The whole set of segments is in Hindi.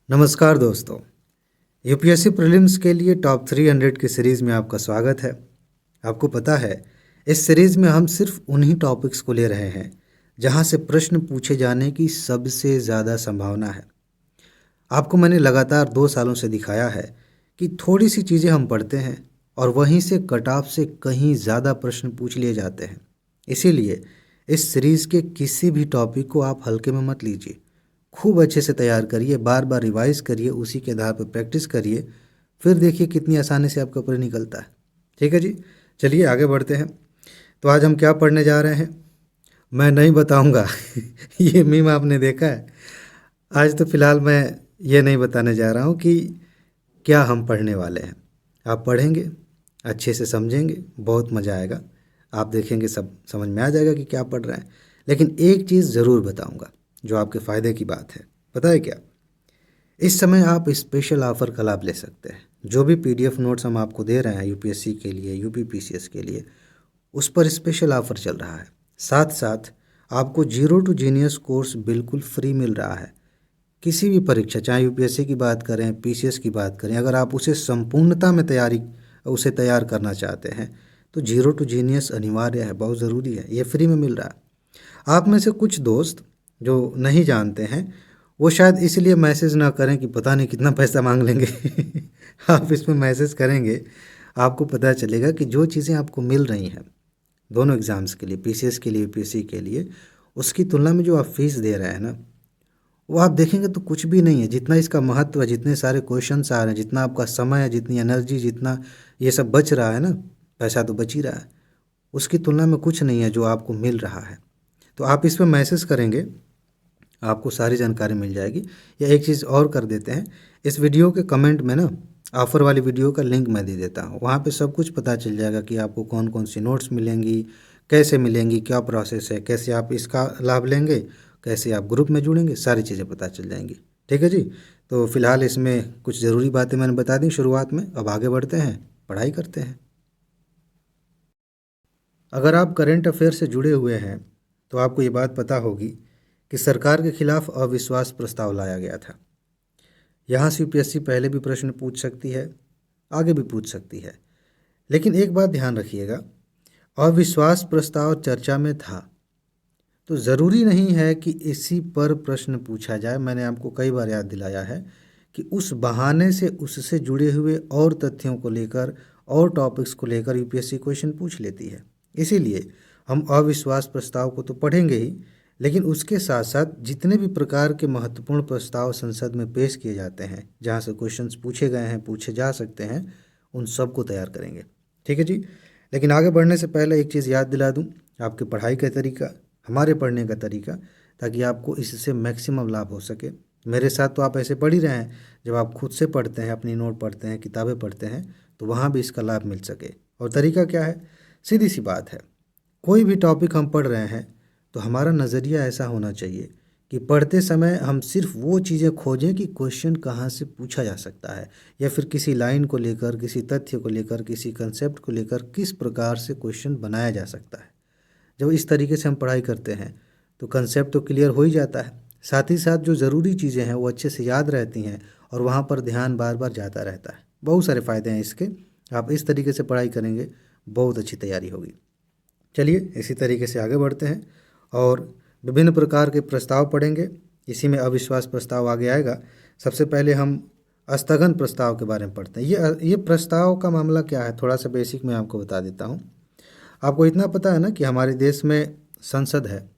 नमस्कार दोस्तों। यूपीएससी प्रीलिम्स के लिए टॉप 300 की सीरीज़ में आपका स्वागत है। आपको पता है, इस सीरीज़ में हम सिर्फ उन्हीं टॉपिक्स को ले रहे हैं जहां से प्रश्न पूछे जाने की सबसे ज़्यादा संभावना है। आपको मैंने लगातार 2 सालों से दिखाया है कि थोड़ी सी चीज़ें हम पढ़ते हैं और वहीं से कट ऑफ से कहीं ज़्यादा प्रश्न पूछ लिए जाते हैं। इसीलिए इस सीरीज़ के किसी भी टॉपिक को आप हल्के में मत लीजिए। खूब अच्छे से तैयार करिए, बार बार रिवाइज करिए, उसी के आधार पर प्रैक्टिस करिए, फिर देखिए कितनी आसानी से आपके ऊपर निकलता है। ठीक है जी, चलिए आगे बढ़ते हैं। तो आज हम क्या पढ़ने जा रहे हैं मैं नहीं बताऊंगा। ये मीम आपने देखा है। आज तो फिलहाल मैं ये नहीं बताने जा रहा हूँ कि क्या हम पढ़ने वाले हैं। आप पढ़ेंगे, अच्छे से समझेंगे, बहुत मज़ा आएगा। आप देखेंगे सब समझ में आ जाएगा कि क्या पढ़ रहे हैं। लेकिन एक चीज़ ज़रूर बताऊंगा जो आपके फ़ायदे की बात है। पता है क्या? इस समय आप स्पेशल ऑफ़र का लाभ ले सकते हैं। जो भी पीडीएफ नोट्स हम आपको दे रहे हैं यूपीएससी के लिए, यूपी पीसीएस के लिए, उस पर स्पेशल ऑफ़र चल रहा है। साथ साथ आपको जीरो टू जीनियस कोर्स बिल्कुल फ्री मिल रहा है। किसी भी परीक्षा, चाहे यूपीएससी की बात करें, पीसीएस की बात करें, अगर आप उसे संपूर्णता में उसे तैयार करना चाहते हैं तो जीरो टू जीनियस अनिवार्य है, बहुत ज़रूरी है। ये फ्री में मिल रहा है। आप में से कुछ दोस्त जो नहीं जानते हैं वो शायद इसलिए मैसेज ना करें कि पता नहीं कितना पैसा मांग लेंगे। आप इसमें मैसेज करेंगे, आपको पता चलेगा कि जो चीज़ें आपको मिल रही हैं दोनों एग्ज़ाम्स के लिए, पीसीएस के लिए, यूपीएससी के लिए, उसकी तुलना में जो आप फीस दे रहे हैं ना, वो आप देखेंगे तो कुछ भी नहीं है। जितना इसका महत्व है, जितने सारे क्वेश्चंस आ रहे हैं, जितना आपका समय है, जितनी एनर्जी, जितना ये सब बच रहा है ना, पैसा तो बच ही रहा है, उसकी तुलना में कुछ नहीं है जो आपको मिल रहा है। तो आप इस पर मैसेज करेंगे, आपको सारी जानकारी मिल जाएगी। या एक चीज़ और कर देते हैं, इस वीडियो के कमेंट में ना ऑफ़र वाली वीडियो का लिंक मैं दे देता हूँ। वहाँ पे सब कुछ पता चल जाएगा कि आपको कौन कौन सी नोट्स मिलेंगी, कैसे मिलेंगी, क्या प्रोसेस है, कैसे आप इसका लाभ लेंगे, कैसे आप ग्रुप में जुड़ेंगे, सारी चीज़ें पता चल जाएंगी। ठीक है जी। तो फिलहाल इसमें कुछ ज़रूरी बातें मैंने बता दी शुरुआत में। अब आगे बढ़ते हैं, पढ़ाई करते हैं। अगर आप करंट अफेयर से जुड़े हुए हैं तो आपको ये बात पता होगी कि सरकार के खिलाफ अविश्वास प्रस्ताव लाया गया था। यहाँ से यूपीएससी पहले भी प्रश्न पूछ सकती है, आगे भी पूछ सकती है। लेकिन एक बात ध्यान रखिएगा, अविश्वास प्रस्ताव चर्चा में था तो ज़रूरी नहीं है कि इसी पर प्रश्न पूछा जाए। मैंने आपको कई बार याद दिलाया है कि उस बहाने से उससे जुड़े हुए और तथ्यों को लेकर और टॉपिक्स को लेकर यूपीएससी क्वेश्चन पूछ लेती है। इसीलिए हम अविश्वास प्रस्ताव को तो पढ़ेंगे ही, लेकिन उसके साथ साथ जितने भी प्रकार के महत्वपूर्ण प्रस्ताव संसद में पेश किए जाते हैं, जहाँ से क्वेश्चंस पूछे गए हैं, पूछे जा सकते हैं, उन सब को तैयार करेंगे। ठीक है जी। लेकिन आगे बढ़ने से पहले एक चीज़ याद दिला दूँ, आपकी पढ़ाई का तरीका, हमारे पढ़ने का तरीका, ताकि आपको इससे मैक्सिमम लाभ हो सके। मेरे साथ तो आप ऐसे पढ़ ही रहे हैं, जब आप खुद से पढ़ते हैं, अपनी नोट पढ़ते हैं, किताबें पढ़ते हैं, तो वहाँ भी इसका लाभ मिल सके। और तरीका क्या है? सीधी सी बात है, कोई भी टॉपिक हम पढ़ रहे हैं तो हमारा नज़रिया ऐसा होना चाहिए कि पढ़ते समय हम सिर्फ वो चीज़ें खोजें कि क्वेश्चन कहाँ से पूछा जा सकता है, या फिर किसी लाइन को लेकर, किसी तथ्य को लेकर, किसी कंसेप्ट को लेकर किस प्रकार से क्वेश्चन बनाया जा सकता है। जब इस तरीके से हम पढ़ाई करते हैं तो कंसेप्ट तो क्लियर हो ही जाता है, साथ ही साथ जो ज़रूरी चीज़ें हैं वो अच्छे से याद रहती हैं और वहाँ पर ध्यान बार बार जाता रहता है। बहुत सारे फ़ायदे हैं इसके। आप इस तरीके से पढ़ाई करेंगे, बहुत अच्छी तैयारी होगी। चलिए इसी तरीके से आगे बढ़ते हैं और विभिन्न प्रकार के प्रस्ताव पढ़ेंगे। इसी में अविश्वास प्रस्ताव आगे आएगा। सबसे पहले हम स्थगन प्रस्ताव के बारे में पढ़ते हैं। ये प्रस्ताव का मामला क्या है, थोड़ा सा बेसिक मैं आपको बता देता हूँ। आपको इतना पता है ना कि हमारे देश में संसद है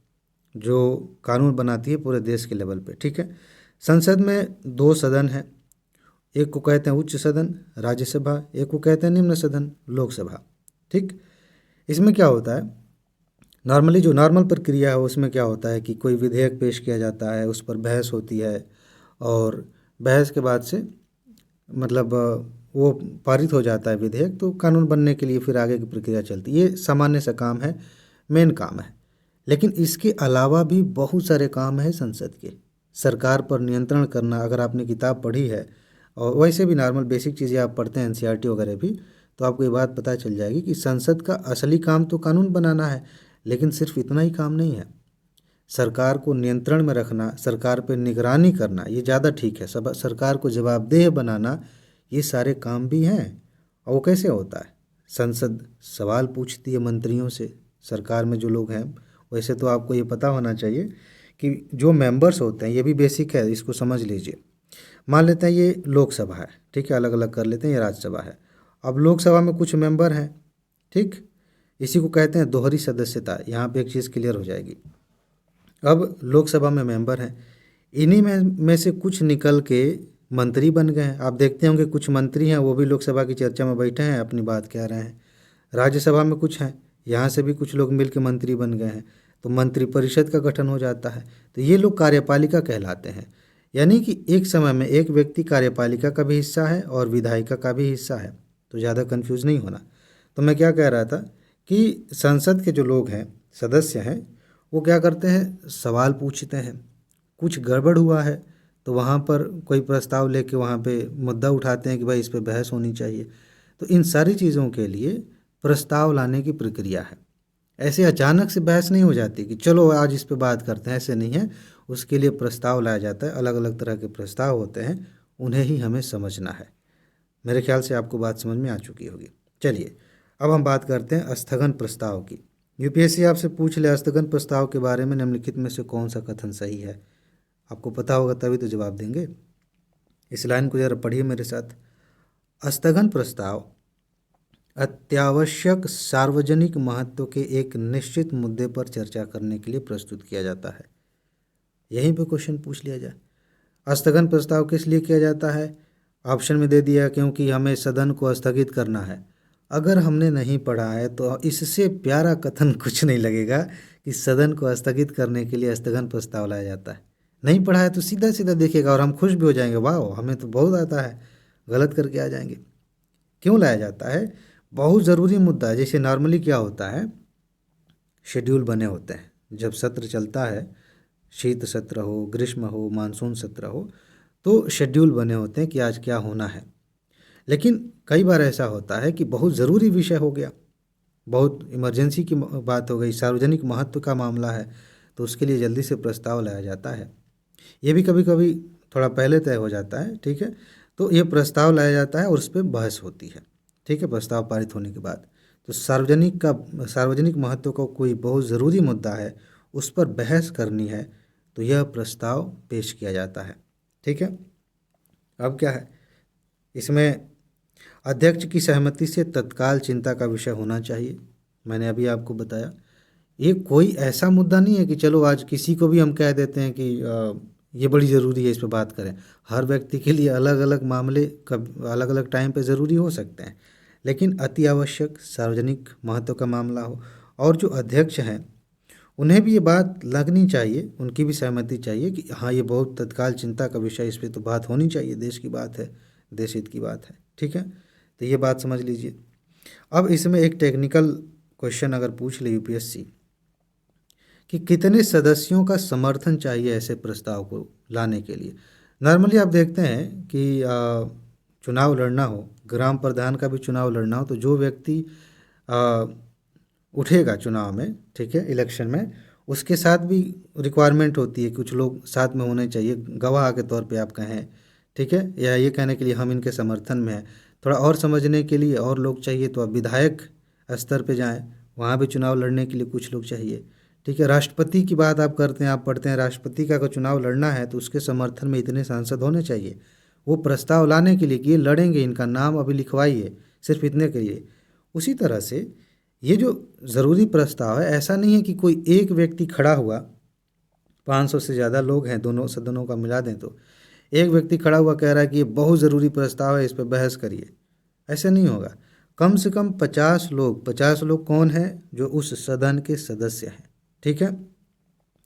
जो कानून बनाती है पूरे देश के लेवल पे। ठीक है। संसद में 2 सदन हैं, एक को कहते हैं उच्च सदन राज्यसभा, एक को कहते हैं निम्न सदन लोकसभा। ठीक। इसमें क्या होता है, नॉर्मली जो नॉर्मल प्रक्रिया है उसमें क्या होता है कि कोई विधेयक पेश किया जाता है, उस पर बहस होती है और बहस के बाद से मतलब वो पारित हो जाता है विधेयक, तो कानून बनने के लिए फिर आगे की प्रक्रिया चलती है। ये सामान्य सा काम है, मेन काम है। लेकिन इसके अलावा भी बहुत सारे काम हैं संसद के। सरकार पर नियंत्रण करना, अगर आपने किताब पढ़ी है और वैसे भी नॉर्मल बेसिक चीज़ें आप पढ़ते हैं एनसीईआरटी वगैरह भी, तो आपको ये बात पता चल जाएगी कि संसद का असली काम तो कानून बनाना है, लेकिन सिर्फ इतना ही काम नहीं है। सरकार को नियंत्रण में रखना, सरकार पे निगरानी करना, ये ज़्यादा ठीक है। सब सरकार को जवाबदेह बनाना, ये सारे काम भी हैं। और वो कैसे होता है? संसद सवाल पूछती है मंत्रियों से, सरकार में जो लोग हैं। वैसे तो आपको ये पता होना चाहिए कि जो मेंबर्स होते हैं, ये भी बेसिक है, इसको समझ लीजिए। मान लेते हैं ये लोकसभा है, ठीक है, अलग अलग कर लेते हैं, ये राज्यसभा है। अब लोकसभा में कुछ मेंबर हैं, ठीक, इसी को कहते हैं दोहरी सदस्यता। यहाँ पे एक चीज़ क्लियर हो जाएगी। अब लोकसभा में मेंबर हैं, इन्हीं में से कुछ निकल के मंत्री बन गए हैं। आप देखते होंगे कुछ मंत्री हैं वो भी लोकसभा की चर्चा में बैठे हैं, अपनी बात कह रहे हैं। राज्यसभा में कुछ हैं, यहाँ से भी कुछ लोग मिलकर मंत्री बन गए हैं, तो मंत्रिपरिषद का गठन हो जाता है। तो ये लोग कार्यपालिका कहलाते हैं। यानी कि एक समय में एक व्यक्ति कार्यपालिका का भी हिस्सा है और विधायिका का भी हिस्सा है। तो ज़्यादा कंफ्यूज नहीं होना। तो मैं क्या कह रहा था कि संसद के जो लोग हैं, सदस्य हैं, वो क्या करते हैं, सवाल पूछते हैं। कुछ गड़बड़ हुआ है तो वहाँ पर कोई प्रस्ताव लेके वहाँ पे मुद्दा उठाते हैं कि भाई इस पे बहस होनी चाहिए। तो इन सारी चीज़ों के लिए प्रस्ताव लाने की प्रक्रिया है। ऐसे अचानक से बहस नहीं हो जाती कि चलो आज इस पे बात करते हैं, ऐसे नहीं है। उसके लिए प्रस्ताव लाया जाता है, अलग अलग तरह के प्रस्ताव होते हैं, उन्हें ही हमें समझना है। मेरे ख्याल से आपको बात समझ में आ चुकी होगी। चलिए अब हम बात करते हैं स्थगन प्रस्ताव की। यूपीएससी आपसे पूछ ले स्थगन प्रस्ताव के बारे में निम्नलिखित में से कौन सा कथन सही है। आपको पता होगा तभी तो जवाब देंगे। इस लाइन को जरा पढ़िए मेरे साथ। स्थगन प्रस्ताव अत्यावश्यक सार्वजनिक महत्व के एक निश्चित मुद्दे पर चर्चा करने के लिए प्रस्तुत किया जाता है। यहीं पे क्वेश्चन पूछ लिया जाए, स्थगन प्रस्ताव किस लिए किया जाता है। ऑप्शन में दे दिया क्योंकि हमें सदन को स्थगित करना है। अगर हमने नहीं पढ़ा है तो इससे प्यारा कथन कुछ नहीं लगेगा कि सदन को स्थगित करने के लिए स्थगन प्रस्ताव लाया जाता है। नहीं पढ़ा है तो सीधा सीधा देखिएगा और हम खुश भी हो जाएंगे, वाह हमें तो बहुत आता है, गलत करके आ जाएंगे। क्यों लाया जाता है? बहुत ज़रूरी मुद्दा है। जैसे नॉर्मली क्या होता है, शेड्यूल बने होते हैं, जब सत्र चलता है, शीत सत्र हो, ग्रीष्म हो, मानसून सत्र हो, तो शेड्यूल बने होते हैं कि आज क्या होना है। लेकिन कई बार ऐसा होता है कि बहुत ज़रूरी विषय हो गया, बहुत इमरजेंसी की बात हो गई, सार्वजनिक महत्व का मामला है, तो उसके लिए जल्दी से प्रस्ताव लाया जाता है। ये भी कभी कभी थोड़ा पहले तय हो जाता है, ठीक है। तो ये प्रस्ताव लाया जाता है और उस पर बहस होती है, ठीक है, प्रस्ताव पारित होने के बाद। तो सार्वजनिक महत्व का कोई बहुत ज़रूरी मुद्दा है, उस पर बहस करनी है, तो यह प्रस्ताव पेश किया जाता है, ठीक है। अब क्या है, इसमें अध्यक्ष की सहमति से तत्काल चिंता का विषय होना चाहिए। मैंने अभी आपको बताया, ये कोई ऐसा मुद्दा नहीं है कि चलो आज किसी को भी हम कह देते हैं कि ये बड़ी ज़रूरी है, इस पर बात करें। हर व्यक्ति के लिए अलग अलग मामले कब अलग अलग टाइम पे ज़रूरी हो सकते हैं, लेकिन अति आवश्यक सार्वजनिक महत्व का मामला हो और जो अध्यक्ष हैं उन्हें भी ये बात लगनी चाहिए, उनकी भी सहमति चाहिए कि हाँ ये बहुत तत्काल चिंता का विषय, इस पर तो बात होनी चाहिए, देश की बात है, देश हित की बात है, ठीक है। तो ये बात समझ लीजिए। अब इसमें एक टेक्निकल क्वेश्चन अगर पूछ ले यूपीएससी कि कितने सदस्यों का समर्थन चाहिए ऐसे प्रस्ताव को लाने के लिए। नॉर्मली आप देखते हैं कि चुनाव लड़ना हो, ग्राम प्रधान का भी चुनाव लड़ना हो, तो जो व्यक्ति उठेगा चुनाव में, ठीक है, इलेक्शन में, उसके साथ भी रिक्वायरमेंट होती है, कुछ लोग साथ में होने चाहिए, गवाह के तौर पे आप कहें, ठीक है, या ये कहने के लिए हम इनके समर्थन में हैं। थोड़ा और समझने के लिए और लोग चाहिए तो आप विधायक स्तर पे जाएं, वहाँ भी चुनाव लड़ने के लिए कुछ लोग चाहिए, ठीक है। राष्ट्रपति की बात आप करते हैं, आप पढ़ते हैं राष्ट्रपति का अगर चुनाव लड़ना है तो उसके समर्थन में इतने सांसद होने चाहिए, वो प्रस्ताव लाने के लिए कि ये लड़ेंगे, इनका नाम अभी लिखवाइए, सिर्फ इतने के लिए। उसी तरह से ये जो ज़रूरी प्रस्ताव है, ऐसा नहीं है कि कोई एक व्यक्ति खड़ा हुआ, 500 से ज़्यादा लोग हैं, दोनों सदनों का मिला दें तो एक व्यक्ति खड़ा हुआ कह रहा है कि ये बहुत ज़रूरी प्रस्ताव है, इस पर बहस करिए, ऐसे नहीं होगा। कम से कम 50 लोग कौन हैं? जो उस सदन के सदस्य हैं, ठीक है।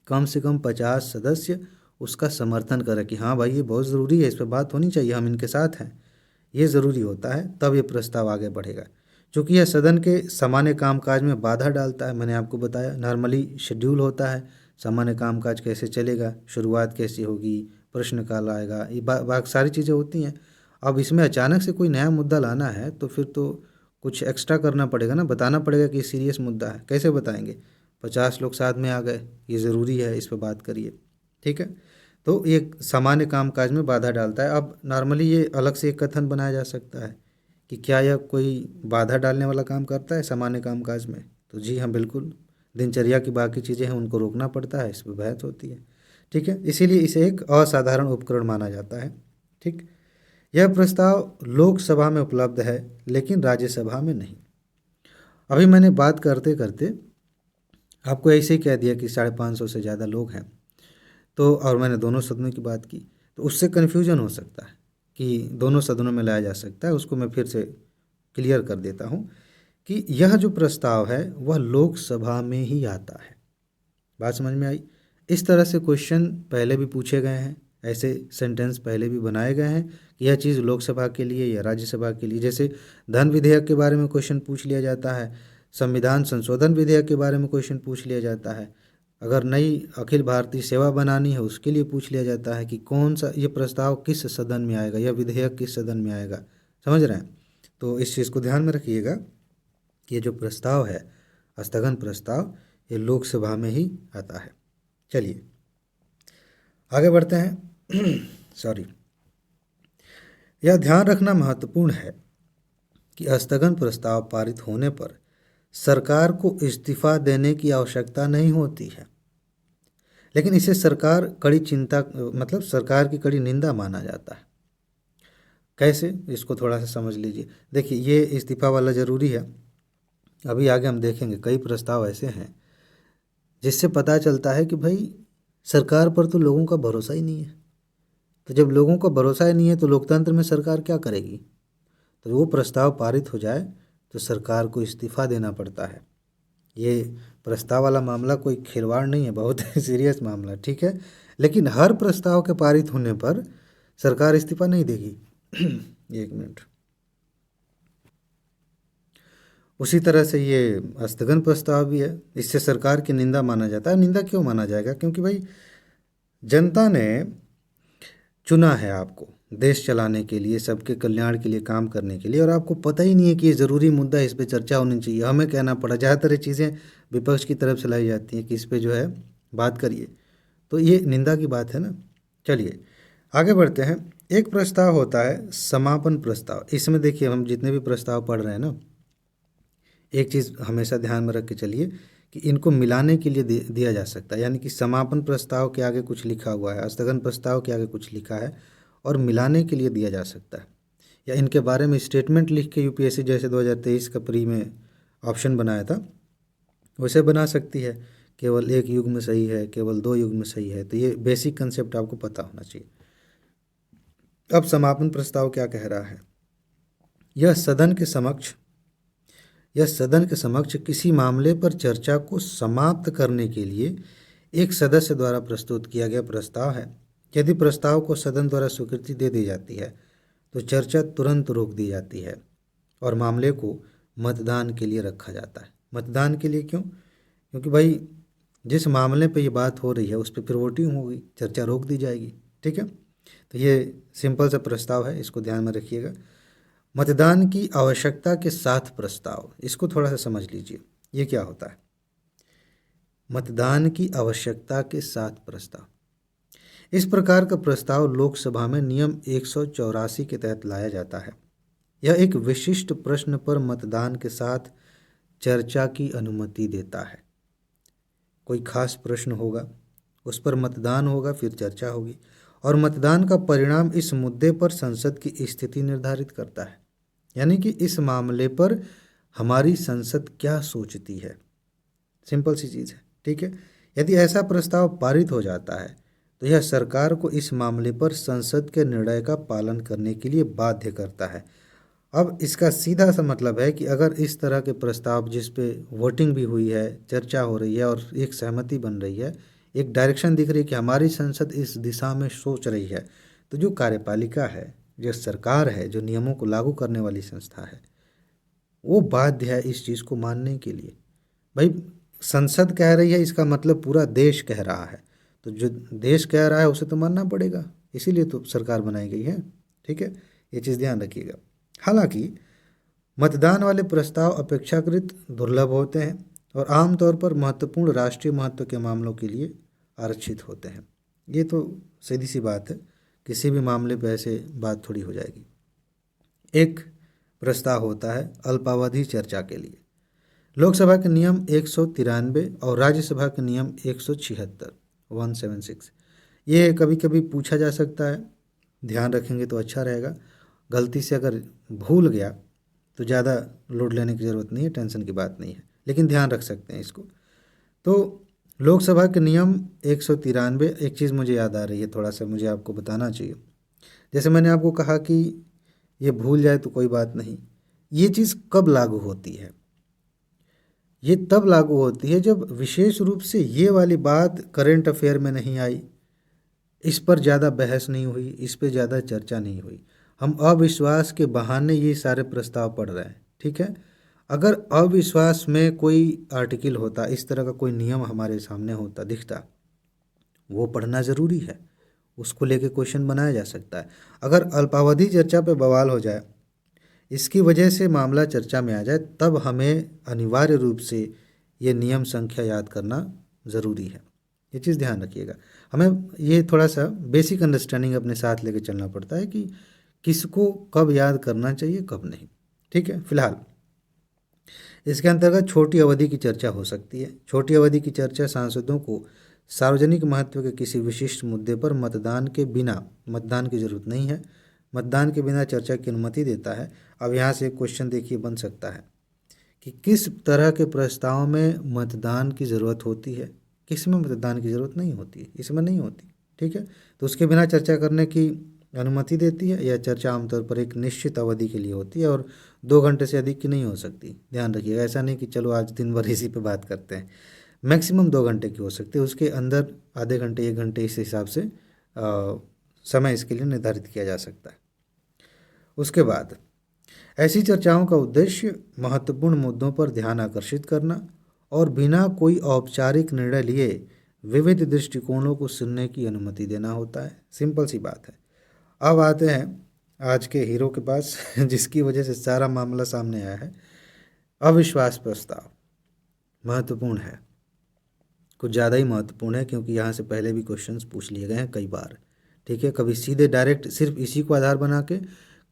कम से कम 50 सदस्य उसका समर्थन करें कि हाँ भाई ये बहुत ज़रूरी है, इस पर बात होनी चाहिए, हम इनके साथ हैं, ये ज़रूरी होता है, तब ये प्रस्ताव आगे बढ़ेगा। क्योंकि यह सदन के सामान्य कामकाज में बाधा डालता है। मैंने आपको बताया नॉर्मली शेड्यूल होता है, सामान्य कामकाज कैसे चलेगा, शुरुआत कैसी होगी, प्रश्नकाल आएगा, ये बाकी सारी चीज़ें होती हैं। अब इसमें अचानक से कोई नया मुद्दा लाना है तो फिर तो कुछ एक्स्ट्रा करना पड़ेगा ना, बताना पड़ेगा कि सीरियस मुद्दा है। कैसे बताएंगे? 50 लोग साथ में आ गए, ये ज़रूरी है, इस पर बात करिए। ठीक है, तो ये सामान्य कामकाज में बाधा डालता है। अब नॉर्मली ये अलग से एक कथन बनाया जा सकता है कि क्या यह कोई बाधा डालने वाला काम करता है सामान्य कामकाज में? तो जी हाँ, बिल्कुल। दिनचर्या की बाकी चीज़ें हैं उनको रोकना पड़ता है, इस पर बहस होती है। ठीक है, इसीलिए इसे एक असाधारण उपकरण माना जाता है। ठीक, यह प्रस्ताव लोकसभा में उपलब्ध है लेकिन राज्यसभा में नहीं। अभी मैंने बात करते करते आपको ऐसे ही कह दिया कि 550 से ज़्यादा लोग हैं, तो और मैंने दोनों सदनों की बात की, तो उससे कन्फ्यूजन हो सकता है कि दोनों सदनों में लाया जा सकता है। उसको मैं फिर से क्लियर कर देता हूँ कि यह जो प्रस्ताव है वह लोकसभा में ही आता है। बात समझ में आई? इस तरह से क्वेश्चन पहले भी पूछे गए हैं, ऐसे सेंटेंस पहले भी बनाए गए हैं कि यह चीज़ लोकसभा के लिए या राज्यसभा के लिए। जैसे धन विधेयक के बारे में क्वेश्चन पूछ लिया जाता है, संविधान संशोधन विधेयक के बारे में क्वेश्चन पूछ लिया जाता है, अगर नई अखिल भारतीय सेवा बनानी है उसके लिए पूछ लिया जाता है कि कौन सा ये प्रस्ताव किस सदन में आएगा, यह विधेयक किस सदन में आएगा। समझ रहे हैं? तो इस चीज़ को ध्यान में रखिएगा कि ये जो प्रस्ताव है, स्थगन प्रस्ताव, ये लोकसभा में ही आता है। चलिए आगे बढ़ते हैं। सॉरी, यह ध्यान रखना महत्वपूर्ण है कि स्थगन प्रस्ताव पारित होने पर सरकार को इस्तीफा देने की आवश्यकता नहीं होती है, लेकिन इसे सरकार कड़ी चिंता मतलब सरकार की कड़ी निंदा माना जाता है। कैसे, इसको थोड़ा सा समझ लीजिए। देखिए, ये इस्तीफा वाला ज़रूरी है, अभी आगे हम देखेंगे। कई प्रस्ताव ऐसे हैं जिससे पता चलता है कि भाई सरकार पर तो लोगों का भरोसा ही नहीं है। तो जब लोगों का भरोसा ही नहीं है तो लोकतंत्र में सरकार क्या करेगी? तो वो प्रस्ताव पारित हो जाए तो सरकार को इस्तीफा देना पड़ता है। ये प्रस्ताव वाला मामला कोई खिलवाड़ नहीं है, बहुत सीरियस मामला। ठीक है, लेकिन हर प्रस्ताव के पारित होने पर सरकार इस्तीफा नहीं देगी। एक मिनट। उसी तरह से ये स्थगन प्रस्ताव भी है, इससे सरकार की निंदा माना जाता है। निंदा क्यों माना जाएगा? क्योंकि भाई जनता ने चुना है आपको देश चलाने के लिए, सबके कल्याण के लिए काम करने के लिए, और आपको पता ही नहीं है कि ये ज़रूरी मुद्दा है, इस पे चर्चा होनी चाहिए, हमें कहना पड़ा। ज़्यादातर ये चीज़ें विपक्ष की तरफ से लाई जाती हैं कि इस पे जो है बात करिए, तो ये निंदा की बात है ना। चलिए आगे बढ़ते हैं। एक प्रस्ताव होता है समापन प्रस्ताव। इसमें देखिए, हम जितने भी प्रस्ताव पढ़ रहे हैं ना, एक चीज़ हमेशा ध्यान में रख के चलिए कि इनको मिलाने के लिए दिया जा सकता है। यानी कि समापन प्रस्ताव के आगे कुछ लिखा हुआ है, स्थगन प्रस्ताव के आगे कुछ लिखा है, और मिलाने के लिए दिया जा सकता है। या इनके बारे में स्टेटमेंट लिख के यूपीएससी जैसे 2023 का प्री में ऑप्शन बनाया था वैसे बना सकती है। केवल एक युग में सही है, केवल दो युग में सही है। तो ये बेसिक कंसेप्ट आपको पता होना चाहिए। अब समापन प्रस्ताव क्या कह रहा है? यह सदन के समक्ष किसी मामले पर चर्चा को समाप्त करने के लिए एक सदस्य द्वारा प्रस्तुत किया गया प्रस्ताव है। यदि प्रस्ताव को सदन द्वारा स्वीकृति दे दी जाती है तो चर्चा तुरंत रोक दी जाती है और मामले को मतदान के लिए रखा जाता है। मतदान के लिए क्यों? क्योंकि भाई जिस मामले पे ये बात हो रही है उस पर फिर वोटिंग होगी, चर्चा रोक दी जाएगी। ठीक है, तो ये सिंपल सा प्रस्ताव है, इसको ध्यान में रखिएगा। मतदान की आवश्यकता के साथ प्रस्ताव, इसको थोड़ा सा समझ लीजिए, ये क्या होता है? मतदान की आवश्यकता के साथ प्रस्ताव, इस प्रकार का प्रस्ताव लोकसभा में नियम 184 के तहत लाया जाता है। यह एक विशिष्ट प्रश्न पर मतदान के साथ चर्चा की अनुमति देता है। कोई खास प्रश्न होगा, उस पर मतदान होगा, फिर चर्चा होगी, और मतदान का परिणाम इस मुद्दे पर संसद की स्थिति निर्धारित करता है। यानी कि इस मामले पर हमारी संसद क्या सोचती है। सिंपल सी चीज़ है। ठीक है, यदि ऐसा प्रस्ताव पारित हो जाता है तो यह सरकार को इस मामले पर संसद के निर्णय का पालन करने के लिए बाध्य करता है। अब इसका सीधा सा मतलब है कि अगर इस तरह के प्रस्ताव जिस पे वोटिंग भी हुई है, चर्चा हो रही है और एक सहमति बन रही है, एक डायरेक्शन दिख रही है कि हमारी संसद इस दिशा में सोच रही है, तो जो कार्यपालिका है, जो सरकार है, जो नियमों को लागू करने वाली संस्था है, वो बाध्य है इस चीज़ को मानने के लिए। भाई संसद कह रही है, इसका मतलब पूरा देश कह रहा है, तो जो देश कह रहा है उसे तो मानना पड़ेगा, इसीलिए तो सरकार बनाई गई है। ठीक है, ये चीज़ ध्यान रखिएगा। हालांकि मतदान वाले प्रस्ताव अपेक्षाकृत दुर्लभ होते हैं और आमतौर पर महत्वपूर्ण राष्ट्रीय महत्व के मामलों के लिए आरक्षित होते हैं। ये तो सीधी सी बात है, किसी भी मामले पर ऐसे बात थोड़ी हो जाएगी। एक प्रस्ताव होता है अल्पावधि चर्चा के लिए। लोकसभा के नियम 193 और राज्यसभा के नियम 176 ये कभी कभी पूछा जा सकता है, ध्यान रखेंगे तो अच्छा रहेगा। गलती से अगर भूल गया तो ज़्यादा लोड लेने की ज़रूरत नहीं है, टेंशन की बात नहीं है, लेकिन ध्यान रख सकते हैं इसको। तो लोकसभा के नियम 193, एक चीज़ मुझे याद आ रही है, थोड़ा सा मुझे आपको बताना चाहिए। जैसे मैंने आपको कहा कि ये भूल जाए तो कोई बात नहीं, ये चीज़ कब लागू होती है? ये तब लागू होती है जब विशेष रूप से ये वाली बात करंट अफेयर में नहीं आई, इस पर ज़्यादा बहस नहीं हुई, इस पर ज़्यादा चर्चा नहीं हुई, हम अविश्वास के बहाने ये सारे प्रस्ताव पढ़ रहे हैं, ठीक है। अगर अविश्वास में कोई आर्टिकल होता, इस तरह का कोई नियम हमारे सामने होता, दिखता, वो पढ़ना ज़रूरी है, उसको लेके क्वेश्चन बनाया जा सकता है। अगर अल्पावधि चर्चा पे बवाल हो जाए, इसकी वजह से मामला चर्चा में आ जाए, तब हमें अनिवार्य रूप से ये नियम संख्या याद करना ज़रूरी है। ये चीज़ ध्यान रखिएगा। हमें ये थोड़ा सा बेसिक अंडरस्टैंडिंग अपने साथ लेके चलना पड़ता है कि किसको कब याद करना चाहिए, कब नहीं, ठीक है। फिलहाल इसके अंतर्गत छोटी अवधि की चर्चा हो सकती है। छोटी अवधि की चर्चा सांसदों को सार्वजनिक महत्व के किसी विशिष्ट मुद्दे पर मतदान के बिना, मतदान की जरूरत नहीं है, मतदान के बिना चर्चा की अनुमति देता है। अब यहाँ से एक क्वेश्चन देखिए बन सकता है कि किस तरह के प्रस्ताव में मतदान की ज़रूरत होती है, किस में मतदान की ज़रूरत नहीं होती, इसमें नहीं होती, ठीक है। तो उसके बिना चर्चा करने की अनुमति देती है। यह चर्चा आमतौर पर एक निश्चित अवधि के लिए होती है और 2 घंटे से अधिक की नहीं हो सकती। ध्यान रखिएगा, ऐसा नहीं कि चलो आज दिन भर इसी पे बात करते हैं। मैक्सिमम 2 घंटे की हो सकती है, उसके अंदर आधे घंटे 1 घंटे इस हिसाब से समय इसके लिए निर्धारित किया जा सकता है। उसके बाद ऐसी चर्चाओं का उद्देश्य महत्वपूर्ण मुद्दों पर ध्यान आकर्षित करना और बिना कोई औपचारिक निर्णय लिए विविध दृष्टिकोणों को सुनने की अनुमति देना होता है। सिंपल सी बात है। अब आते हैं आज के हीरो के पास जिसकी वजह से सारा मामला सामने आया है। अविश्वास प्रस्ताव महत्वपूर्ण है, कुछ ज़्यादा ही महत्वपूर्ण है, क्योंकि यहाँ से पहले भी क्वेश्चंस पूछ लिए गए हैं कई बार, ठीक है। कभी सीधे डायरेक्ट सिर्फ इसी को आधार बना के,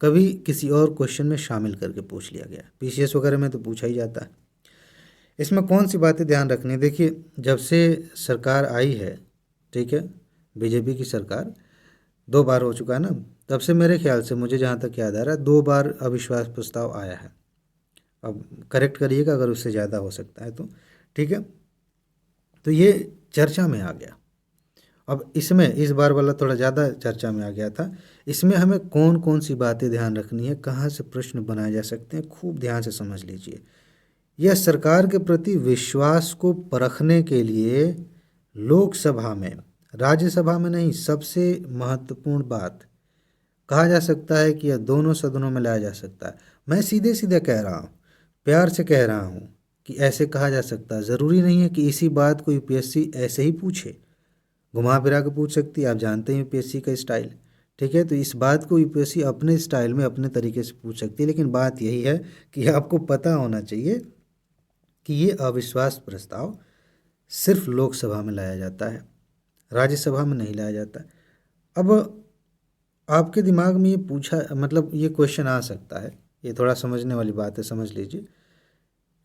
कभी किसी और क्वेश्चन में शामिल करके पूछ लिया गया। पीसीएस वगैरह में तो पूछा ही जाता है। इसमें कौन सी बातें ध्यान रखनी है? देखिए, जब से सरकार आई है, ठीक है, बीजेपी की सरकार 2 बार हो चुका है ना, तब से मेरे ख्याल से मुझे जहाँ तक याद आ रहा है 2 बार अविश्वास प्रस्ताव आया है। अब करेक्ट करिएगा अगर उससे ज़्यादा हो सकता है तो, ठीक है। तो ये चर्चा में आ गया। अब इसमें इस बार वाला थोड़ा ज़्यादा चर्चा में आ गया था। इसमें हमें कौन कौन सी बातें ध्यान रखनी है, कहाँ से प्रश्न बनाए जा सकते हैं, खूब ध्यान से समझ लीजिए। यह सरकार के प्रति विश्वास को परखने के लिए लोकसभा में, राज्यसभा में नहीं, सबसे महत्वपूर्ण बात कहा जा सकता है कि यह दोनों सदनों में लाया जा सकता है। मैं सीधे सीधे कह रहा हूँ, प्यार से कह रहा हूँ कि ऐसे कहा जा सकता है। ज़रूरी नहीं है कि इसी बात को यूपीएससी ऐसे ही पूछे, घुमा फिरा के पूछ सकती है। आप जानते हैं यूपीएससी का स्टाइल, ठीक है। तो इस बात को यूपीएससी अपने स्टाइल में, अपने तरीके से पूछ सकती है, लेकिन बात यही है कि आपको पता होना चाहिए कि ये अविश्वास प्रस्ताव सिर्फ लोकसभा में लाया जाता है, राज्यसभा में नहीं लाया जाता। अब आपके दिमाग में ये पूछा, मतलब ये क्वेश्चन आ सकता है, ये थोड़ा समझने वाली बात है, समझ लीजिए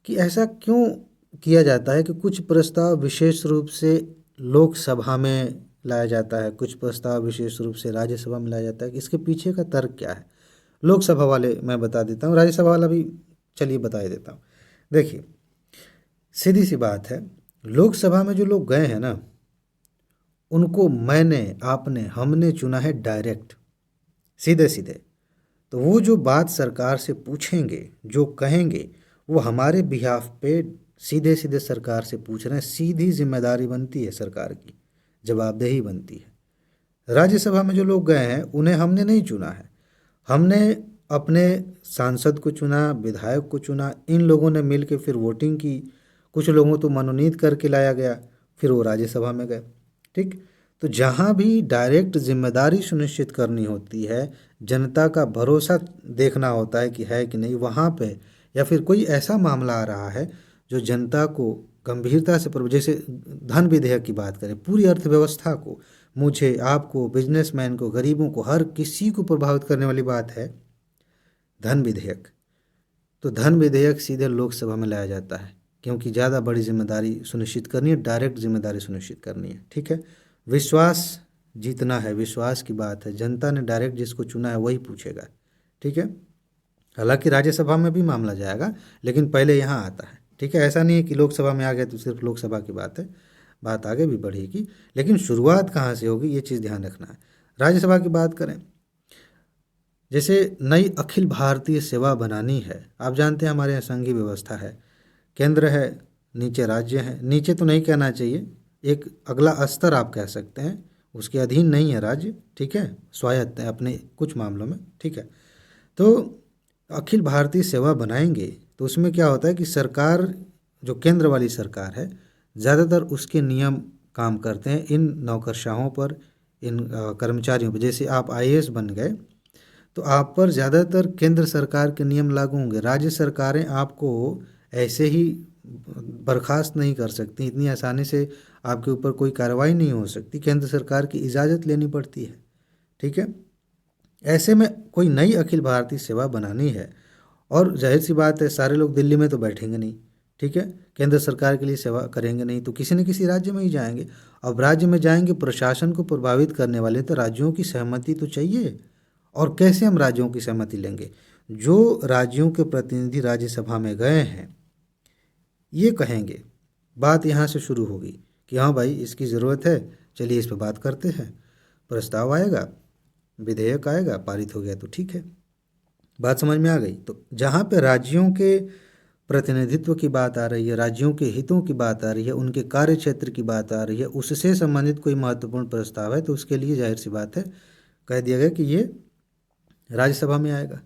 कि ऐसा क्यों किया जाता है कि कुछ प्रस्ताव विशेष रूप से लोकसभा में लाया जाता है, कुछ प्रस्ताव विशेष रूप से राज्यसभा में लाया जाता है। इसके पीछे का तर्क क्या है? लोकसभा वाले मैं बता देता हूँ, राज्यसभा वाला भी चलिए बता ही देता हूँ। देखिए, सीधी सी बात है, लोकसभा में जो लोग गए हैं ना, उनको मैंने, आपने, हमने चुना है डायरेक्ट, सीधे सीधे। तो वो जो बात सरकार से पूछेंगे, जो कहेंगे, वो हमारे बिहाफ पे सीधे सीधे सरकार से पूछ रहे हैं। सीधी जिम्मेदारी बनती है सरकार की, जवाबदेही बनती है। राज्यसभा में जो लोग गए हैं उन्हें हमने नहीं चुना है, हमने अपने सांसद को चुना, विधायक को चुना। इन लोगों ने मिल के फिर वोटिंग की, कुछ लोगों तो मनोनीत करके लाया गया, फिर वो राज्यसभा में गए, ठीक। तो जहाँ भी डायरेक्ट जिम्मेदारी सुनिश्चित करनी होती है, जनता का भरोसा देखना होता है कि है कि नहीं, वहाँ पे, या फिर कोई ऐसा मामला आ रहा है जो जनता को गंभीरता से जैसे धन विधेयक की बात करें, पूरी अर्थव्यवस्था को, मुझे, आपको, बिजनेसमैन को, गरीबों को, हर किसी को प्रभावित करने वाली बात है धन विधेयक। तो धन विधेयक सीधे लोकसभा में लाया जाता है क्योंकि ज़्यादा बड़ी जिम्मेदारी सुनिश्चित करनी है, डायरेक्ट जिम्मेदारी सुनिश्चित करनी है। ठीक है, विश्वास जीतना है, विश्वास की बात है, जनता ने डायरेक्ट जिसको चुना है वही पूछेगा। ठीक है, हालांकि राज्यसभा में भी मामला जाएगा लेकिन पहले यहाँ आता है। ठीक है, ऐसा नहीं है कि लोकसभा में आ गया तो सिर्फ लोकसभा की बात है, बात आगे भी बढ़ेगी, लेकिन शुरुआत कहाँ से होगी ये चीज़ ध्यान रखना है। राज्यसभा की बात करें, जैसे नई अखिल भारतीय सेवा बनानी है, आप जानते हैं हमारे यहाँ संघीय व्यवस्था है, केंद्र है, नीचे राज्य है, नीचे तो नहीं कहना चाहिए, एक अगला स्तर आप कह सकते हैं, उसके अधीन नहीं है राज्य। ठीक है, स्वायत्त है अपने कुछ मामलों में। ठीक है, तो अखिल भारतीय सेवा बनाएंगे तो उसमें क्या होता है कि सरकार, जो केंद्र वाली सरकार है, ज़्यादातर उसके नियम काम करते हैं इन नौकरशाहों पर, इन कर्मचारियों पर। जैसे आप आईएएस बन गए तो आप पर ज़्यादातर केंद्र सरकार के नियम लागू होंगे। राज्य सरकारें आपको ऐसे ही बर्खास्त नहीं कर सकती, इतनी आसानी से आपके ऊपर कोई कार्रवाई नहीं हो सकती, केंद्र सरकार की इजाज़त लेनी पड़ती है। ठीक है, ऐसे में कोई नई अखिल भारतीय सेवा बनानी है और जाहिर सी बात है सारे लोग दिल्ली में तो बैठेंगे नहीं। ठीक है, केंद्र सरकार के लिए सेवा करेंगे नहीं तो किसी न किसी राज्य में ही जाएंगे। अब राज्य में जाएंगे, प्रशासन को प्रभावित करने वाले तो राज्यों की सहमति तो चाहिए। और कैसे हम राज्यों की सहमति लेंगे? जो राज्यों के प्रतिनिधि राज्यसभा में गए हैं ये कहेंगे, बात यहाँ से शुरू होगी कि हाँ भाई इसकी ज़रूरत है, चलिए इस पर बात करते हैं, प्रस्ताव आएगा, विधेयक आएगा, पारित हो गया तो ठीक है। बात समझ में आ गई? तो जहाँ पे राज्यों के प्रतिनिधित्व की बात आ रही है, राज्यों के हितों की बात आ रही है, उनके कार्य क्षेत्र की बात आ रही है, उससे संबंधित कोई महत्वपूर्ण प्रस्ताव है तो उसके लिए जाहिर सी बात है कह दिया गया कि ये राज्यसभा में आएगा।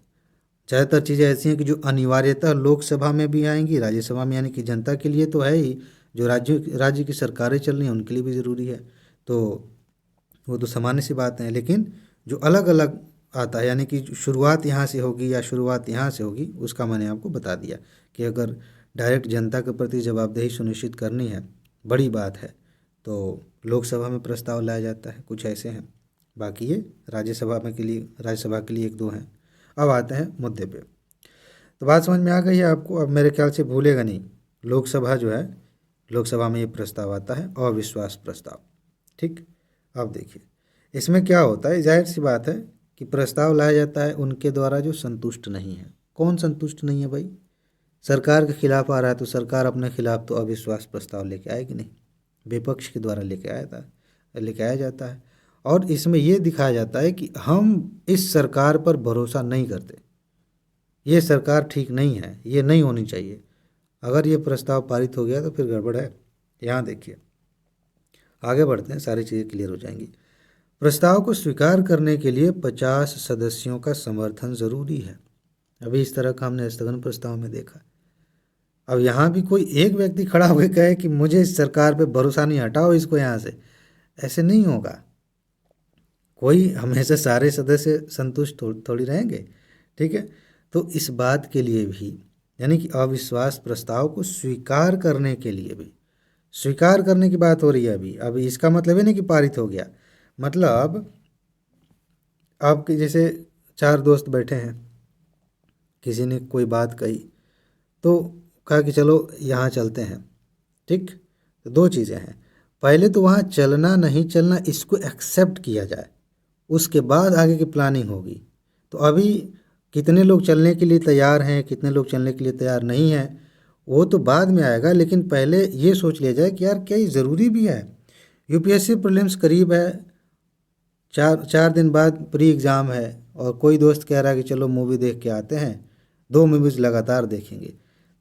ज़्यादातर चीज़ें ऐसी हैं कि जो अनिवार्यतः लोकसभा में भी आएंगी, राज्यसभा में, यानी कि जनता के लिए तो है ही, जो राज्य की सरकारें चल रही हैं उनके लिए भी ज़रूरी है, तो वो तो सामान्य सी बात है। लेकिन जो अलग अलग आता है, यानी कि शुरुआत यहाँ से होगी या शुरुआत यहाँ से होगी, उसका मैंने आपको बता दिया कि अगर डायरेक्ट जनता के प्रति जवाबदेही सुनिश्चित करनी है, बड़ी बात है, तो लोकसभा में प्रस्ताव लाया जाता है, कुछ ऐसे हैं। बाकी ये राज्यसभा के लिए एक दो हैं। अब आते हैं मुद्दे पे। तो बात समझ में आ गई है आपको? अब मेरे ख्याल से भूलेगा नहीं, लोकसभा जो है, लोकसभा में ये प्रस्ताव आता है, अविश्वास प्रस्ताव। ठीक, अब देखिए इसमें क्या होता है, जाहिर सी बात है कि प्रस्ताव लाया जाता है उनके द्वारा जो संतुष्ट नहीं है। कौन संतुष्ट नहीं है भाई? सरकार के खिलाफ आ रहा है तो सरकार अपने खिलाफ तो अविश्वास प्रस्ताव लेके आएगी नहीं, विपक्ष के द्वारा लेके आया जाता है। और इसमें ये दिखाया जाता है कि हम इस सरकार पर भरोसा नहीं करते, ये सरकार ठीक नहीं है, ये नहीं होनी चाहिए। अगर ये प्रस्ताव पारित हो गया तो फिर गड़बड़ है। यहाँ देखिए, आगे बढ़ते हैं, सारी चीज़ें क्लियर हो जाएंगी। प्रस्ताव को स्वीकार करने के लिए 50 सदस्यों का समर्थन ज़रूरी है। अभी इस तरह का हमने स्थगन प्रस्ताव में देखा। अब यहाँ भी कोई एक व्यक्ति खड़ा होकर कहे कि मुझे इस सरकार पे भरोसा नहीं, हटाओ इसको यहाँ से, ऐसे नहीं होगा। कोई हमेशा सारे सदस्य संतुष्ट थोड़ी रहेंगे। ठीक है, तो इस बात के लिए भी, यानी कि अविश्वास प्रस्ताव को स्वीकार करने के लिए भी, स्वीकार करने की बात हो रही है अभी इसका मतलब है नहीं कि पारित हो गया। मतलब आपके जैसे 4 दोस्त बैठे हैं, किसी ने कोई बात कही तो कहा कि चलो यहाँ चलते हैं। ठीक, तो 2 चीज़ें हैं, पहले तो वहाँ चलना नहीं चलना इसको एक्सेप्ट किया जाए, उसके बाद आगे की प्लानिंग होगी। तो अभी कितने लोग चलने के लिए तैयार हैं, कितने लोग चलने के लिए तैयार नहीं हैं, वो तो बाद में आएगा। लेकिन पहले ये सोच लिया जाए कि यार क्या ये ज़रूरी भी है? यूपीएससी प्रीलिम्स करीब है, 4 दिन बाद प्री एग्ज़ाम है और कोई दोस्त कह रहा है कि चलो मूवी देख के आते हैं, 2 मूवीज़ लगातार देखेंगे।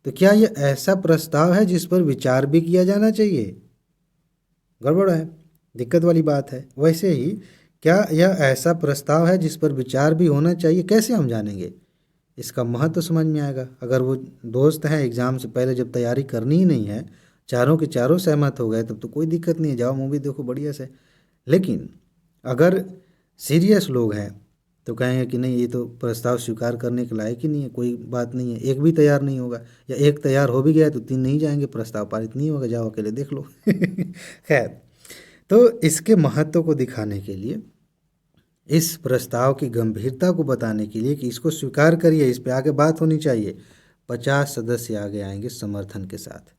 तो क्या ये ऐसा प्रस्ताव है जिस पर विचार भी किया जाना चाहिए? गड़बड़ है, दिक्कत वाली बात है। वैसे ही क्या यह ऐसा प्रस्ताव है जिस पर विचार भी होना चाहिए? कैसे हम जानेंगे? इसका महत्व तो समझ में आएगा। अगर वो दोस्त हैं, एग्ज़ाम से पहले जब तैयारी करनी ही नहीं है, चारों के चारों सहमत हो गए, तब तो कोई दिक्कत नहीं है, जाओ मूवी देखो बढ़िया से। लेकिन अगर सीरियस लोग हैं, तो कहेंगे कि नहीं, ये तो प्रस्ताव स्वीकार करने के लायक ही नहीं है, कोई बात नहीं है, एक भी तैयार नहीं होगा, या एक तैयार हो भी गया तो 3 नहीं जाएंगे, प्रस्ताव पारित नहीं होगा, जाओ अकेले देख लो। खैर, तो इसके महत्व को दिखाने के लिए, इस प्रस्ताव की गंभीरता को बताने के लिए कि इसको स्वीकार करिए, इस पे आगे बात होनी चाहिए, 50 सदस्य आगे आएंगे समर्थन के साथ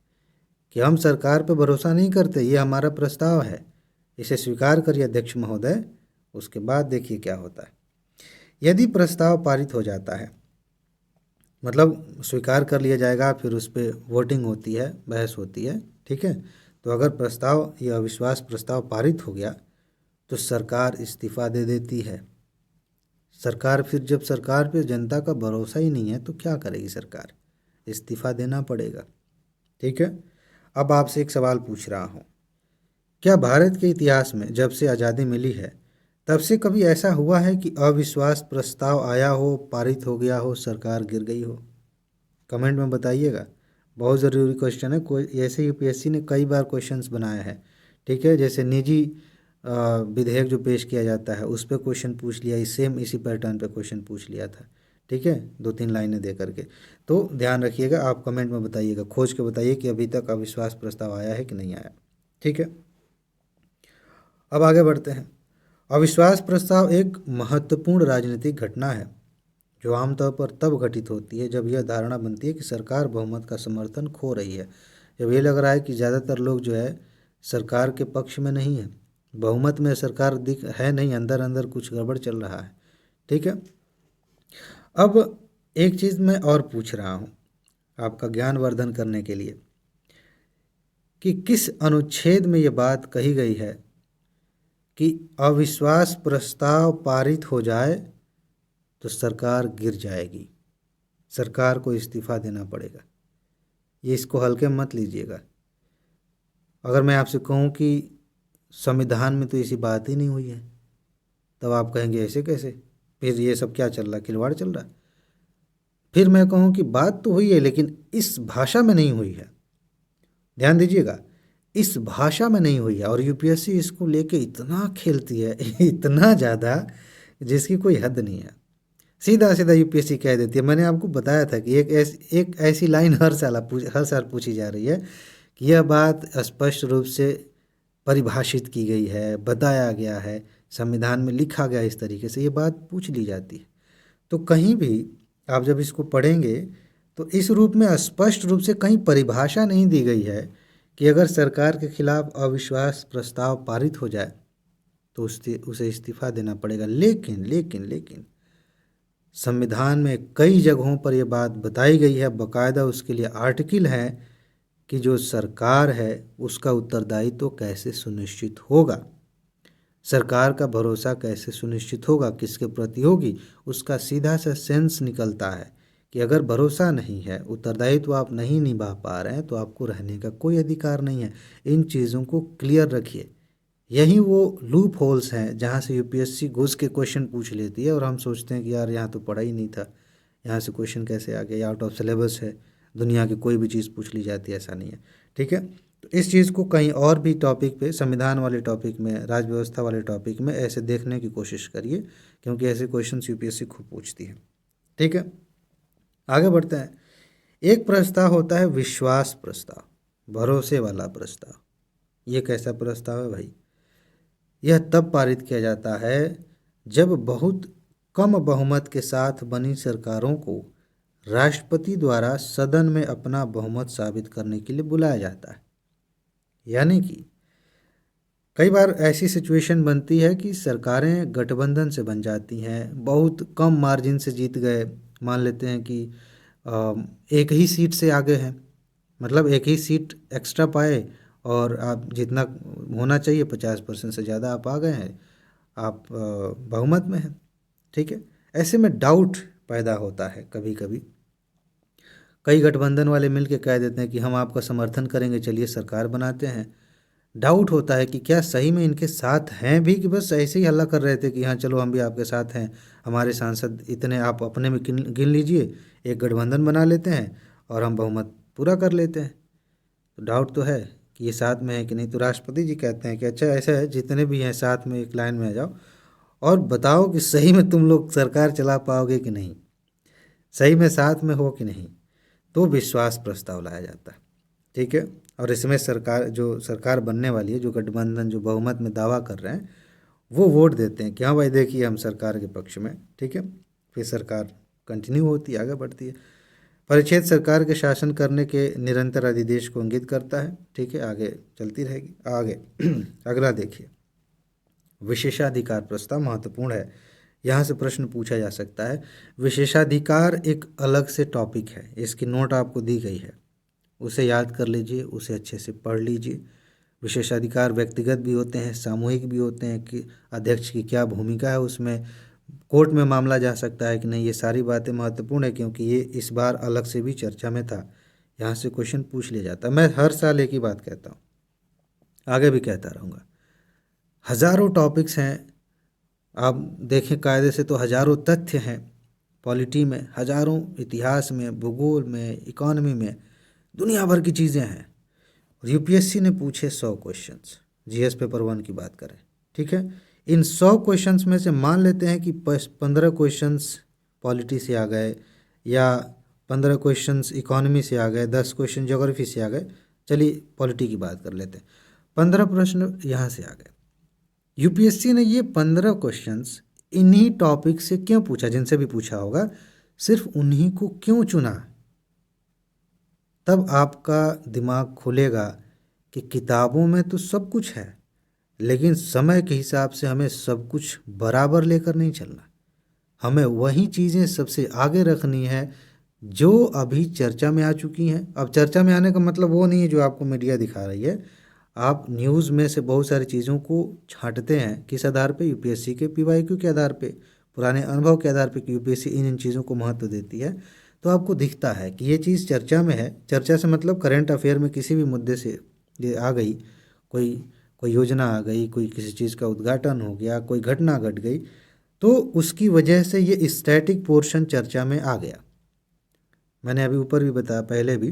कि हम सरकार पे भरोसा नहीं करते, ये हमारा प्रस्ताव है, इसे स्वीकार करिए अध्यक्ष महोदय। उसके बाद देखिए क्या होता है। यदि प्रस्ताव पारित हो जाता है, मतलब स्वीकार कर लिया जाएगा, फिर उस पर वोटिंग होती है, बहस होती है, ठीक है। तो अगर प्रस्ताव, ये अविश्वास प्रस्ताव पारित हो गया तो सरकार इस्तीफा दे देती है। सरकार, फिर जब सरकार पे जनता का भरोसा ही नहीं है तो क्या करेगी सरकार, इस्तीफा देना पड़ेगा, ठीक है। अब आपसे एक सवाल पूछ रहा हूँ, क्या भारत के इतिहास में जब से आज़ादी मिली है तब से कभी ऐसा हुआ है कि अविश्वास प्रस्ताव आया हो, पारित हो गया हो, सरकार गिर गई हो? कमेंट में बताइएगा, बहुत ज़रूरी क्वेश्चन है। कोई ऐसे यूपीएससी ने कई बार क्वेश्चंस बनाए हैं, ठीक है। जैसे निजी विधेयक जो पेश किया जाता है उस पर क्वेश्चन पूछ लिया, सेम इसी पैटर्न पे क्वेश्चन पूछ लिया था, ठीक है, 2-3 लाइनें दे करके। तो ध्यान रखिएगा, आप कमेंट में बताइएगा, खोज के बताइए कि अभी तक अविश्वास प्रस्ताव आया है कि नहीं आया, ठीक है। अब आगे बढ़ते हैं। अविश्वास प्रस्ताव एक महत्वपूर्ण राजनीतिक घटना है जो आमतौर पर तब घटित होती है जब यह धारणा बनती है कि सरकार बहुमत का समर्थन खो रही है। जब ये लग रहा है कि ज़्यादातर लोग जो है सरकार के पक्ष में नहीं है, बहुमत में सरकार दिख है नहीं, अंदर अंदर कुछ गड़बड़ चल रहा है, ठीक है। अब एक चीज़ मैं और पूछ रहा हूँ आपका ज्ञानवर्धन करने के लिए कि किस अनुच्छेद में ये बात कही गई है कि अविश्वास प्रस्ताव पारित हो जाए तो सरकार गिर जाएगी, सरकार को इस्तीफा देना पड़ेगा। ये इसको हल्के मत लीजिएगा। अगर मैं आपसे कहूँ कि संविधान में तो ऐसी बात ही नहीं हुई है, तब आप कहेंगे ऐसे कैसे, फिर ये सब क्या चल रहा, खिलवाड़ चल रहा। फिर मैं कहूँ कि बात तो हुई है लेकिन इस भाषा में नहीं हुई है, ध्यान दीजिएगा, इस भाषा में नहीं हुई है। और यूपीएससी इसको लेके इतना खेलती है इतना ज़्यादा, जिसकी कोई हद नहीं है। सीधा सीधा यूपीएससी कह देती है। मैंने आपको बताया था कि एक ऐसी लाइन हर साल पूछी जा रही है कि यह बात स्पष्ट रूप से परिभाषित की गई है, बताया गया है, संविधान में लिखा गया, इस तरीके से ये बात पूछ ली जाती है। तो कहीं भी आप जब इसको पढ़ेंगे तो इस रूप में स्पष्ट रूप से कहीं परिभाषा नहीं दी गई है कि अगर सरकार के खिलाफ अविश्वास प्रस्ताव पारित हो जाए तो उसे इस्तीफा देना पड़ेगा। लेकिन लेकिन लेकिन संविधान में कई जगहों पर यह बात बताई गई है, बाकायदा उसके लिए आर्टिकल है कि जो सरकार है उसका उत्तरदायित्व तो कैसे सुनिश्चित होगा, सरकार का भरोसा कैसे सुनिश्चित होगा, किसके प्रति होगी, उसका सीधा सा सेंस निकलता है कि अगर भरोसा नहीं है, उत्तरदायित्व आप नहीं निभा पा रहे हैं तो आपको रहने का कोई अधिकार नहीं है। इन चीज़ों को क्लियर रखिए। यही वो लूप होल्स हैं जहाँ से यूपीएससी घुस के क्वेश्चन पूछ लेती है और हम सोचते हैं कि यार यहाँ तो पढ़ा ही नहीं था, यहाँ से क्वेश्चन कैसे आ गया, आउट ऑफ सिलेबस है, दुनिया की कोई भी चीज़ पूछ ली जाती है, ऐसा नहीं है, ठीक है। तो इस चीज़ को कहीं और भी टॉपिक पे, संविधान वाले टॉपिक में, राज्य व्यवस्था वाले टॉपिक में ऐसे देखने की कोशिश करिए, क्योंकि ऐसे क्वेश्चन यूपीएससी खूब पूछती है, ठीक है। आगे बढ़ते हैं। एक प्रस्ताव होता है विश्वास प्रस्ताव, भरोसे वाला प्रस्ताव। ये कैसा प्रस्ताव है भाई? यह तब पारित किया जाता है जब बहुत कम बहुमत के साथ बनी सरकारों को राष्ट्रपति द्वारा सदन में अपना बहुमत साबित करने के लिए बुलाया जाता है। यानी कि कई बार ऐसी सिचुएशन बनती है कि सरकारें गठबंधन से बन जाती हैं, बहुत कम मार्जिन से जीत गए, मान लेते हैं कि एक ही सीट से आगे हैं, मतलब एक ही सीट एक्स्ट्रा पाए और आप जितना होना चाहिए 50% से ज़्यादा आप आ गए हैं, आप बहुमत में हैं, ठीक है। ऐसे में डाउट पैदा होता है कभी कभी। कई गठबंधन वाले मिल के कह देते हैं कि हम आपका समर्थन करेंगे, चलिए सरकार बनाते हैं। डाउट होता है कि क्या सही में इनके साथ हैं भी, कि बस ऐसे ही हल्ला कर रहे थे कि हाँ चलो हम भी आपके साथ हैं, हमारे सांसद इतने, आप अपने में गिन लीजिए, एक गठबंधन बना लेते हैं और हम बहुमत पूरा कर लेते हैं। तो डाउट तो है कि ये साथ में है कि नहीं। तो राष्ट्रपति जी कहते हैं कि अच्छा ऐसा है, जितने भी हैं साथ में एक लाइन में आ जाओ और बताओ कि सही में तुम लोग सरकार चला पाओगे कि नहीं, सही में साथ में हो कि नहीं, तो विश्वास प्रस्ताव लाया जाता है। ठीक है, और इसमें सरकार, जो सरकार बनने वाली है, जो गठबंधन जो बहुमत में दावा कर रहे हैं, वो वोट देते हैं कि हाँ भाई देखिए हम सरकार के पक्ष में। ठीक है, फिर सरकार कंटिन्यू होती है, आगे बढ़ती है। परिच्छेद सरकार के शासन करने के निरंतर अधिदेश को इंगित करता है। ठीक है, आगे चलती रहेगी। आगे अगला देखिए, विशेषाधिकार प्रस्ताव महत्वपूर्ण है, यहाँ से प्रश्न पूछा जा सकता है। विशेषाधिकार एक अलग से टॉपिक है, इसकी नोट आपको दी गई है, उसे याद कर लीजिए, उसे अच्छे से पढ़ लीजिए। विशेषाधिकार व्यक्तिगत भी होते हैं, सामूहिक भी होते हैं, कि अध्यक्ष की क्या भूमिका है उसमें, कोर्ट में मामला जा सकता है कि नहीं, ये सारी बातें महत्वपूर्ण है क्योंकि ये इस बार अलग से भी चर्चा में था, यहाँ से क्वेश्चन पूछ लिया जाता है। मैं हर साल एक ही बात कहता हूँ, आगे भी कहता रहूँगा। हज़ारों टॉपिक्स हैं, आप देखें कायदे से तो हज़ारों तथ्य हैं पॉलिटी में, हज़ारों इतिहास में, भूगोल में, इकोनॉमी में, दुनिया भर की चीज़ें हैं। और यूपीएससी ने पूछे 100 क्वेश्चंस, जीएस पेपर 1 की बात करें। ठीक है, इन 100 क्वेश्चंस में से मान लेते हैं कि 15 क्वेश्चंस पॉलिटी से आ गए, या 15 क्वेश्चंस इकोनॉमी से आ गए, 10 क्वेश्चन ज्योग्राफी से आ गए। चलिए पॉलिटी की बात कर लेते हैं, 15 प्रश्न यहाँ से आ गए। यूपीएससी ने ये 15 क्वेश्चंस इन्हीं टॉपिक से क्यों पूछा, जिनसे भी पूछा होगा, सिर्फ उन्हीं को क्यों चुना? तब आपका दिमाग खुलेगा कि किताबों में तो सब कुछ है, लेकिन समय के हिसाब से हमें सब कुछ बराबर लेकर नहीं चलना, हमें वही चीज़ें सबसे आगे रखनी है जो अभी चर्चा में आ चुकी हैं। अब चर्चा में आने का मतलब वो नहीं है जो आपको मीडिया दिखा रही है, आप न्यूज़ में से बहुत सारी चीज़ों को छांटते हैं, किस आधार पे? यूपीएससी के पीवाईक्यू के आधार पे, पुराने अनुभव के आधार पे कि यूपीएससी इन चीज़ों को महत्व देती है, तो आपको दिखता है कि ये चीज़ चर्चा में है। चर्चा से मतलब करंट अफेयर में किसी भी मुद्दे से ये आ गई, कोई कोई योजना आ गई, कोई किसी चीज़ का उद्घाटन हो गया, कोई घटना घट गई, तो उसकी वजह से ये स्टैटिक पोर्शन चर्चा में आ गया। मैंने अभी ऊपर भी बताया पहले भी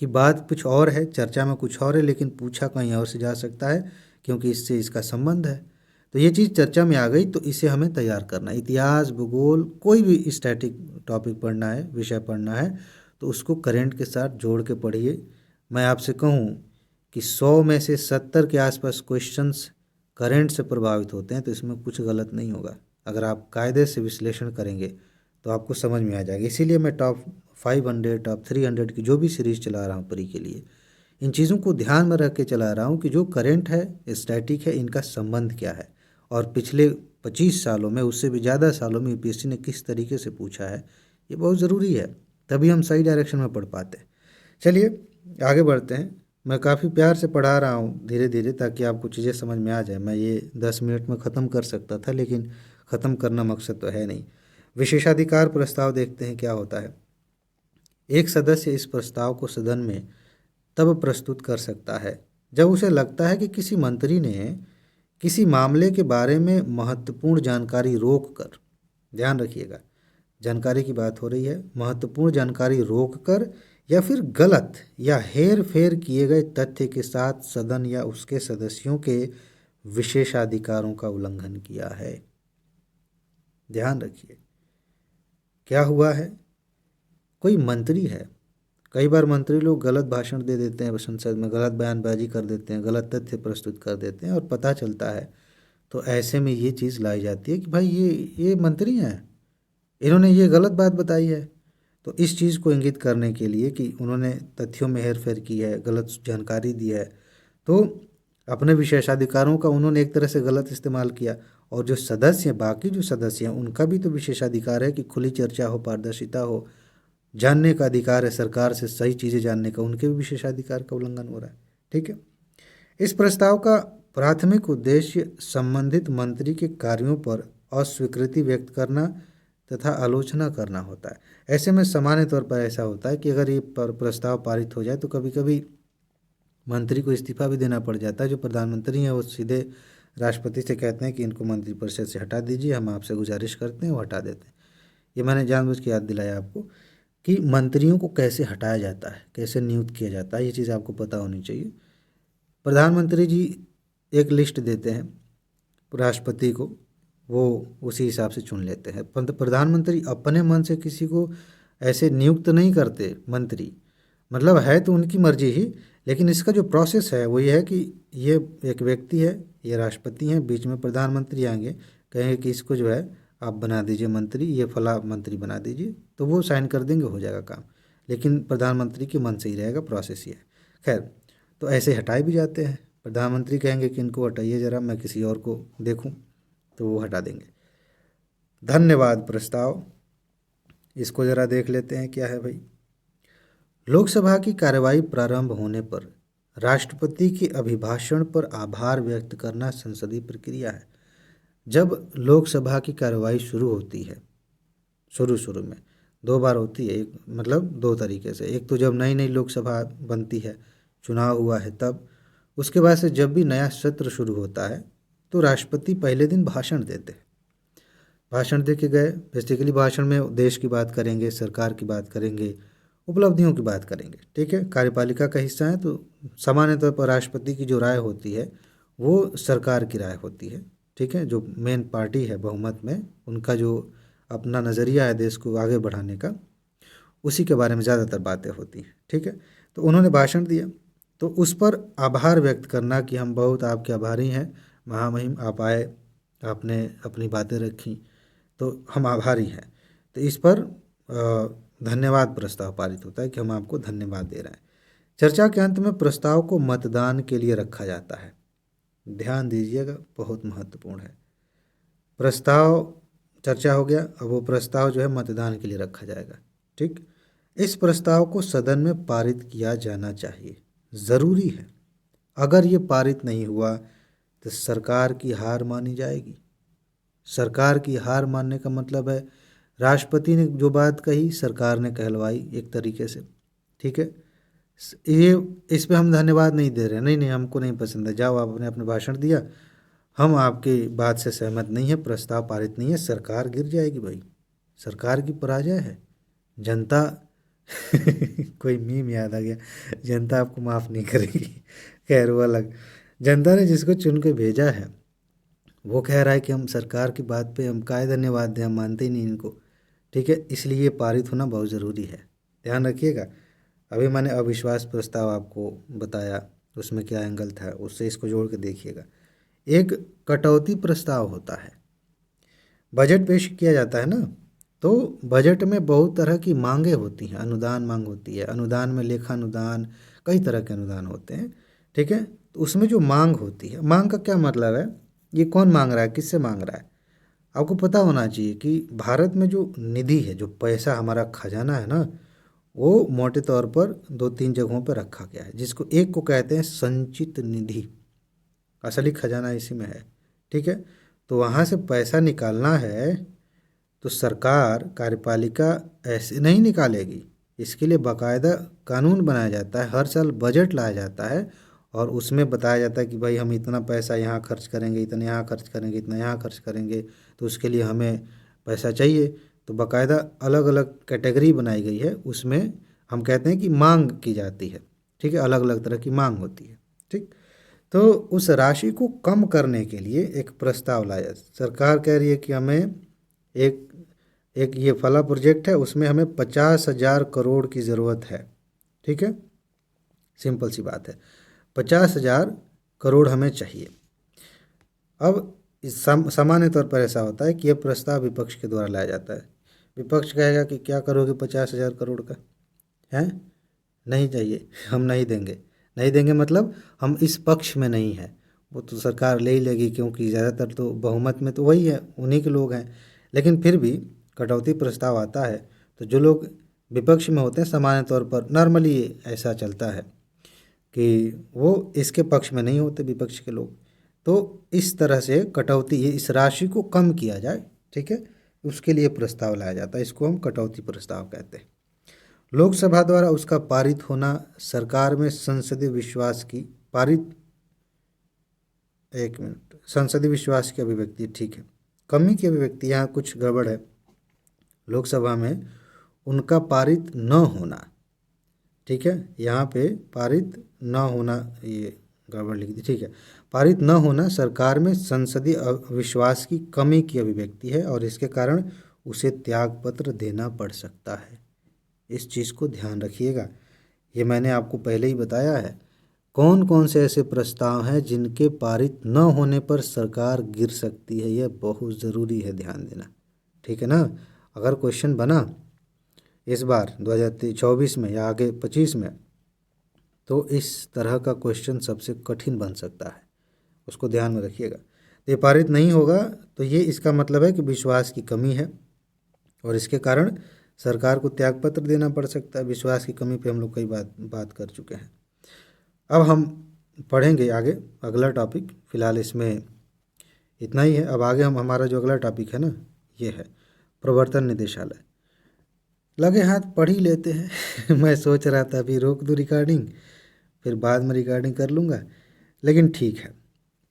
कि बात कुछ और है, चर्चा में कुछ और है, लेकिन पूछा कहीं और से जा सकता है क्योंकि इससे इसका संबंध है। तो ये चीज़ चर्चा में आ गई तो इसे हमें तैयार करना है। इतिहास, भूगोल, कोई भी स्टैटिक टॉपिक पढ़ना है, विषय पढ़ना है, तो उसको करंट के साथ जोड़ के पढ़िए। मैं आपसे कहूँ कि 100 में से 70 के आसपास क्वेश्चंस करंट से प्रभावित होते हैं, तो इसमें कुछ गलत नहीं होगा। अगर आप कायदे से विश्लेषण करेंगे तो आपको समझ में आ जाएगा। इसीलिए मैं टॉप 500, टॉप 300 की जो भी सीरीज़ चला रहा हूँ प्री के लिए, इन चीज़ों को ध्यान में रख के चला रहा हूँ कि जो करंट है, स्टैटिक है, इनका संबंध क्या है, और पिछले 25 सालों में, उससे भी ज़्यादा सालों में यूपीएससी ने किस तरीके से पूछा है, ये बहुत ज़रूरी है, तभी हम सही डायरेक्शन में पढ़ पाते हैं। चलिए आगे बढ़ते हैं। मैं काफ़ी प्यार से पढ़ा रहा हूँ धीरे धीरे, ताकि आपको चीज़ें समझ में आ जाए। मैं ये 10 मिनट में ख़त्म कर सकता था, लेकिन ख़त्म करना मकसद तो है नहीं। विशेषाधिकार प्रस्ताव देखते हैं क्या होता है। एक सदस्य इस प्रस्ताव को सदन में तब प्रस्तुत कर सकता है जब उसे लगता है कि किसी मंत्री ने किसी मामले के बारे में महत्वपूर्ण जानकारी रोक कर, ध्यान रखिएगा जानकारी की बात हो रही है, महत्वपूर्ण जानकारी रोक कर या फिर गलत या हेर फेर किए गए तथ्य के साथ सदन या उसके सदस्यों के विशेषाधिकारों का उल्लंघन किया है। ध्यान रखिए क्या हुआ है, कोई मंत्री है, कई बार मंत्री लोग गलत भाषण दे देते हैं संसद में, गलत बयानबाजी कर देते हैं, गलत तथ्य प्रस्तुत कर देते हैं और पता चलता है, तो ऐसे में ये चीज़ लाई जाती है कि भाई ये मंत्री हैं, इन्होंने ये गलत बात बताई है। तो इस चीज़ को इंगित करने के लिए कि उन्होंने तथ्यों में हेरफेर की है, गलत जानकारी दी है, तो अपने विशेषाधिकारों का उन्होंने एक तरह से गलत इस्तेमाल किया। और जो सदस्य हैं, बाकी जो सदस्य हैं, उनका भी तो विशेषाधिकार है कि खुली चर्चा हो, पारदर्शिता हो, जानने का अधिकार है, सरकार से सही चीज़ें जानने का, उनके भी विशेषाधिकार का उल्लंघन हो रहा है। ठीक है, इस प्रस्ताव का प्राथमिक उद्देश्य संबंधित मंत्री के कार्यों पर अस्वीकृति व्यक्त करना तथा आलोचना करना होता है। ऐसे में सामान्य तौर पर ऐसा होता है कि अगर ये प्रस्ताव पारित हो जाए तो कभी कभी मंत्री को इस्तीफा भी देना पड़ जाता है। जो प्रधानमंत्री हैं वो सीधे राष्ट्रपति से कहते हैं कि इनको मंत्रिपरिषद से हटा दीजिए, हम आपसे गुजारिश करते हैं, वो हटा देते हैं। ये मैंने जानबूझ के याद दिलाया आपको कि मंत्रियों को कैसे हटाया जाता है, कैसे नियुक्त किया जाता है, ये चीज़ आपको पता होनी चाहिए। प्रधानमंत्री जी एक लिस्ट देते हैं राष्ट्रपति को वो उसी हिसाब से चुन लेते हैं। प्रधानमंत्री अपने मन से किसी को ऐसे नियुक्त नहीं करते मंत्री, मतलब है तो उनकी मर्जी ही, लेकिन इसका जो प्रोसेस है वो ये है कि ये एक व्यक्ति है, ये राष्ट्रपति हैं, बीच में प्रधानमंत्री आएंगे, कहेंगे कि इसको जो है आप बना दीजिए मंत्री, ये फला मंत्री बना दीजिए, तो वो साइन कर देंगे, हो जाएगा काम। लेकिन प्रधानमंत्री के मन से ही रहेगा, प्रोसेस ये है। खैर, तो ऐसे हटाए भी जाते हैं। प्रधानमंत्री कहेंगे कि इनको हटाइए ज़रा, मैं किसी और को देखूं, तो वो हटा देंगे। धन्यवाद प्रस्ताव, इसको ज़रा देख लेते हैं क्या है भाई। लोकसभा की कार्यवाही प्रारंभ होने पर राष्ट्रपति के अभिभाषण पर आभार व्यक्त करना संसदीय प्रक्रिया है। जब लोकसभा की कार्यवाही शुरू होती है, शुरू में 2 बार होती है, एक मतलब 2 तरीके से। एक तो जब नई नई लोकसभा बनती है, चुनाव हुआ है तब, उसके बाद से जब भी नया सत्र शुरू होता है तो राष्ट्रपति पहले दिन भाषण देते हैं। भाषण दे के गए, बेसिकली भाषण में देश की बात करेंगे, सरकार की बात करेंगे, उपलब्धियों की बात करेंगे, ठीक है। कार्यपालिका का हिस्सा है तो सामान्य तौर पर राष्ट्रपति की जो राय होती है वो सरकार की राय होती है, ठीक है। जो मेन पार्टी है बहुमत में, उनका जो अपना नज़रिया है देश को आगे बढ़ाने का, उसी के बारे में ज़्यादातर बातें होती हैं, ठीक है। तो उन्होंने भाषण दिया, तो उस पर आभार व्यक्त करना कि हम बहुत आपके आभारी हैं महामहिम, आप आए, आपने अपनी बातें रखी, तो हम आभारी हैं। तो इस पर धन्यवाद प्रस्ताव पारित होता है कि हम आपको धन्यवाद दे रहे हैं। चर्चा के अंत में प्रस्ताव को मतदान के लिए रखा जाता है। ध्यान दीजिएगा, बहुत महत्वपूर्ण है। प्रस्ताव चर्चा हो गया, अब वो प्रस्ताव जो है मतदान के लिए रखा जाएगा, ठीक। इस प्रस्ताव को सदन में पारित किया जाना चाहिए, ज़रूरी है। अगर ये पारित नहीं हुआ तो सरकार की हार मानी जाएगी। सरकार की हार मानने का मतलब है राष्ट्रपति ने जो बात कही सरकार ने कहलवाई एक तरीके से, ठीक है। ये इस पे हम धन्यवाद नहीं दे रहे, नहीं नहीं हमको नहीं पसंद है, जाओ आपने अपने भाषण दिया, हम आपकी बात से सहमत नहीं है, प्रस्ताव पारित नहीं है, सरकार गिर जाएगी भाई, सरकार की पराजय है। जनता कोई मीम याद आ गया, जनता आपको माफ़ नहीं करेगी। खैर वो अलग, जनता ने जिसको चुन के भेजा है वो कह रहा है कि हम सरकार की बात पे हम काहे धन्यवाद दें, हम मानते ही नहीं इनको, ठीक है। इसलिए ये पारित होना बहुत ज़रूरी है, ध्यान रखिएगा। अभी मैंने अविश्वास प्रस्ताव आपको बताया, उसमें क्या एंगल था, उससे इसको जोड़ के देखिएगा। एक कटौती प्रस्ताव होता है, बजट पेश किया जाता है ना, तो बजट में बहुत तरह की मांगे होती हैं, अनुदान मांग होती है, अनुदान में लेखा अनुदान, कई तरह के अनुदान होते हैं, ठीक है। तो उसमें जो मांग होती है, मांग का क्या मतलब है, ये कौन मांग रहा है, किससे मांग रहा है। आपको पता होना चाहिए कि भारत में जो निधि है, जो पैसा हमारा खजाना है ना, वो मोटे तौर पर 2-3 जगहों पर रखा गया है, जिसको एक को कहते हैं संचित निधि, असली खजाना इसी में है, ठीक है। तो वहाँ से पैसा निकालना है तो सरकार, कार्यपालिका ऐसे नहीं निकालेगी, इसके लिए बाकायदा कानून बनाया जाता है, हर साल बजट लाया जाता है और उसमें बताया जाता है कि भाई हम इतना पैसा यहाँ खर्च करेंगे, इतना यहाँ खर्च करेंगे, इतना यहाँ खर्च करेंगे, तो उसके लिए हमें पैसा चाहिए। तो बाकायदा अलग अलग कैटेगरी बनाई गई है, उसमें हम कहते हैं कि मांग की जाती है, ठीक है, अलग अलग तरह की मांग होती है, ठीक। तो उस राशि को कम करने के लिए एक प्रस्ताव लाया, सरकार कह रही है कि हमें एक एक ये फला प्रोजेक्ट है, उसमें हमें 50,000 करोड़ की ज़रूरत है, ठीक है, सिंपल सी बात है, 50,000 करोड़ हमें चाहिए। अब सामान्य तौर पर ऐसा होता है कि यह प्रस्ताव विपक्ष के द्वारा लाया जाता है। विपक्ष कहेगा कि क्या करोगे 50,000 करोड़ का, हैं, नहीं चाहिए, हम नहीं देंगे, नहीं देंगे मतलब हम इस पक्ष में नहीं है, वो तो सरकार ले ही लेगी क्योंकि ज़्यादातर तो बहुमत में तो वही है, उन्हीं के लोग हैं। लेकिन फिर भी कटौती प्रस्ताव आता है तो जो लोग विपक्ष में होते हैं, सामान्य तौर पर नॉर्मली ऐसा चलता है कि वो इसके पक्ष में नहीं होते, विपक्ष के लोग। तो इस तरह से कटौती, इस राशि को कम किया जाए, ठीक है, उसके लिए प्रस्ताव लाया जाता है, इसको हम कटौती प्रस्ताव कहते हैं। लोकसभा द्वारा उसका पारित होना सरकार में संसदीय विश्वास की पारित, एक मिनट, संसदीय विश्वास की अभिव्यक्ति, ठीक है, कमी की अभिव्यक्ति, यहाँ कुछ गड़बड़ है, लोकसभा में उनका पारित न होना, ठीक है, यहाँ पे पारित न होना ये गड़बड़ लिख दी, ठीक है। पारित न होना सरकार में संसदीय अविश्वास की कमी की अभिव्यक्ति है और इसके कारण उसे त्यागपत्र देना पड़ सकता है। इस चीज़ को ध्यान रखिएगा। ये मैंने आपको पहले ही बताया है। कौन कौन से ऐसे प्रस्ताव हैं जिनके पारित न होने पर सरकार गिर सकती है, यह बहुत ज़रूरी है ध्यान देना, ठीक है ना। अगर क्वेश्चन बना इस बार 2024 में या आगे 25 में, तो इस तरह का क्वेश्चन सबसे कठिन बन सकता है, उसको ध्यान में रखिएगा। तो ये पारित नहीं होगा तो ये इसका मतलब है कि विश्वास की कमी है और इसके कारण सरकार को त्यागपत्र देना पड़ सकता है। विश्वास की कमी पे हम लोग कई बात कर चुके हैं। अब हम पढ़ेंगे आगे अगला टॉपिक। फ़िलहाल इसमें इतना ही है। अब आगे हम हमारा जो अगला टॉपिक है ना, ये है प्रवर्तन निदेशालय। लगे हाथ पढ़ ही लेते हैं मैं सोच रहा था अभी रोक दूँ रिकॉर्डिंग, फिर बाद में रिकॉर्डिंग कर लूँगा, लेकिन ठीक है,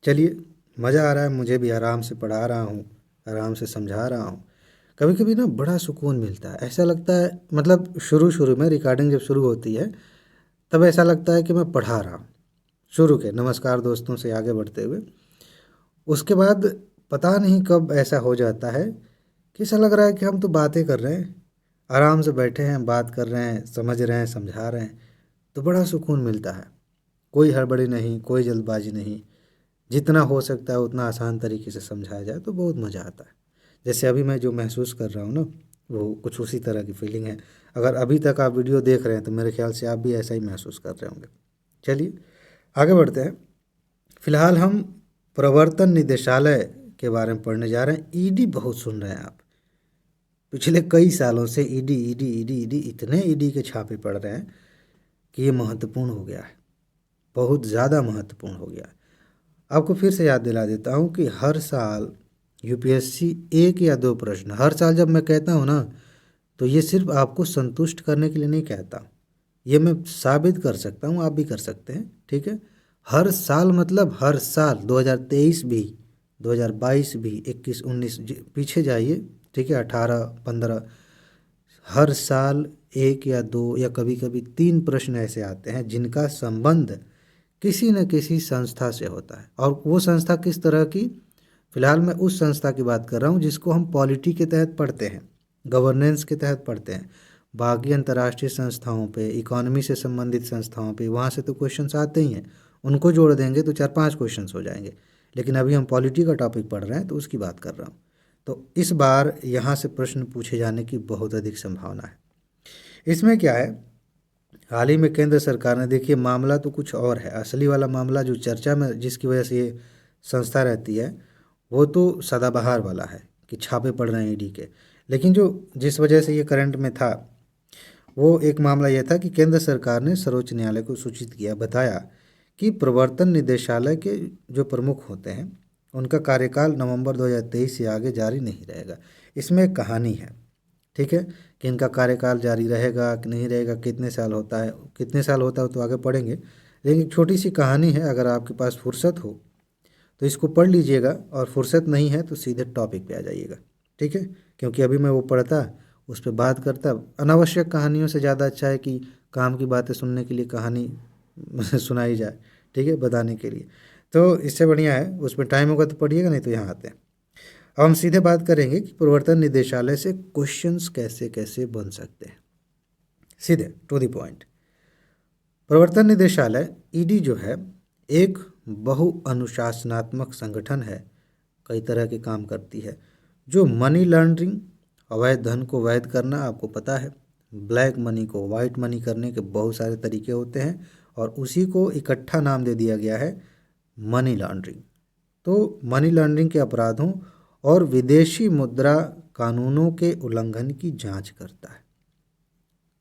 चलिए। मज़ा आ रहा है, मुझे भी आराम से पढ़ा रहा हूँ, आराम से समझा रहा हूँ। कभी कभी ना बड़ा सुकून मिलता है, ऐसा लगता है, मतलब शुरू में रिकॉर्डिंग जब शुरू होती है तब ऐसा लगता है कि मैं पढ़ा रहा हूँ शुरू के नमस्कार दोस्तों से आगे बढ़ते हुए। उसके बाद पता नहीं कब ऐसा हो जाता है कि ऐसा लग रहा है कि हम तो बातें कर रहे हैं, आराम से बैठे हैं, बात कर रहे हैं, समझ रहे हैं, समझा रहे हैं, तो बड़ा सुकून मिलता है। कोई हड़बड़ी नहीं, कोई जल्दबाजी नहीं, जितना हो सकता है उतना आसान तरीके से समझाया जाए तो बहुत मज़ा आता है। जैसे अभी मैं जो महसूस कर रहा हूँ ना, वो कुछ उसी तरह की फीलिंग है। अगर अभी तक आप वीडियो देख रहे हैं तो मेरे ख्याल से आप भी ऐसा ही महसूस कर रहे होंगे। चलिए आगे बढ़ते हैं। फिलहाल हम प्रवर्तन निदेशालय के बारे में पढ़ने जा रहे हैं। ईडी बहुत सुन रहे हैं आप, पिछले कई सालों से ईडी ईडी ईडी ईडी, इतने ईडी के छापे पड़ रहे हैं कि ये महत्वपूर्ण हो गया है, बहुत ज़्यादा महत्वपूर्ण हो गया है। आपको फिर से याद दिला देता हूँ कि हर साल यूपीएससी 1 या 2 प्रश्न, हर साल जब मैं कहता हूँ ना, तो ये सिर्फ आपको संतुष्ट करने के लिए नहीं कहता, ये मैं साबित कर सकता हूँ, आप भी कर सकते हैं, ठीक है। हर साल मतलब हर साल, 2023 भी, 2022 भी, 21 19 पीछे जाइए, ठीक है, 18 15, हर साल 1 या 2 या कभी कभी 3 प्रश्न ऐसे आते हैं जिनका संबंध किसी न किसी संस्था से होता है। और वो संस्था किस तरह की? फिलहाल मैं उस संस्था की बात कर रहा हूँ जिसको हम पॉलिटी के तहत पढ़ते हैं, गवर्नेंस के तहत पढ़ते हैं। बाकी अंतर्राष्ट्रीय संस्थाओं पे, इकोनॉमी से संबंधित संस्थाओं पे, वहाँ से तो क्वेश्चंस आते ही हैं, उनको जोड़ देंगे तो 4-5 क्वेश्चंस हो जाएंगे। लेकिन अभी हम पॉलिटी का टॉपिक पढ़ रहे हैं तो उसकी बात कर रहा हूँ। तो इस बार यहाँ से प्रश्न पूछे जाने की बहुत अधिक संभावना है। इसमें क्या है, हाल ही में केंद्र सरकार ने, देखिए मामला तो कुछ और है, असली वाला मामला जो चर्चा में जिसकी वजह से ये संस्था रहती है वो तो सदाबहार वाला है कि छापे पड़ रहे हैं ईडी के। लेकिन जो जिस वजह से ये करंट में था वो एक मामला यह था कि केंद्र सरकार ने सर्वोच्च न्यायालय को सूचित किया, बताया कि प्रवर्तन निदेशालय के जो प्रमुख होते हैं उनका कार्यकाल नवंबर 2023 से आगे जारी नहीं रहेगा। इसमें एक कहानी है, ठीक है, कि इनका कार्यकाल जारी रहेगा कि नहीं रहेगा, कितने साल होता है, कितने साल होता है तो आगे पढ़ेंगे। लेकिन एक छोटी सी कहानी है, अगर आपके पास फुर्सत हो तो इसको पढ़ लीजिएगा, और फुर्सत नहीं है तो सीधे टॉपिक पे आ जाइएगा, ठीक है। क्योंकि अभी मैं वो पढ़ता, उस पर बात करता, अनावश्यक कहानियों से ज़्यादा अच्छा है कि काम की बातें सुनने के लिए कहानी सुनाई जाए, ठीक है, बताने के लिए, तो इससे बढ़िया है उसमें टाइम होगा तो पढ़िएगा, नहीं तो यहाँ आते हैं। अब हम सीधे बात करेंगे कि प्रवर्तन निदेशालय से क्वेश्चंस कैसे कैसे बन सकते हैं। सीधे टू द पॉइंट। प्रवर्तन निदेशालय ईडी जो है एक बहुअनुशासनात्मक संगठन है, कई तरह के काम करती है। जो मनी लॉन्ड्रिंग, अवैध धन को वैध करना, आपको पता है, ब्लैक मनी को वाइट मनी करने के बहुत सारे तरीके होते हैं और उसी को इकट्ठा नाम दे दिया गया है मनी लॉन्ड्रिंग। तो मनी लॉन्ड्रिंग के अपराधों और विदेशी मुद्रा कानूनों के उल्लंघन की जांच करता है।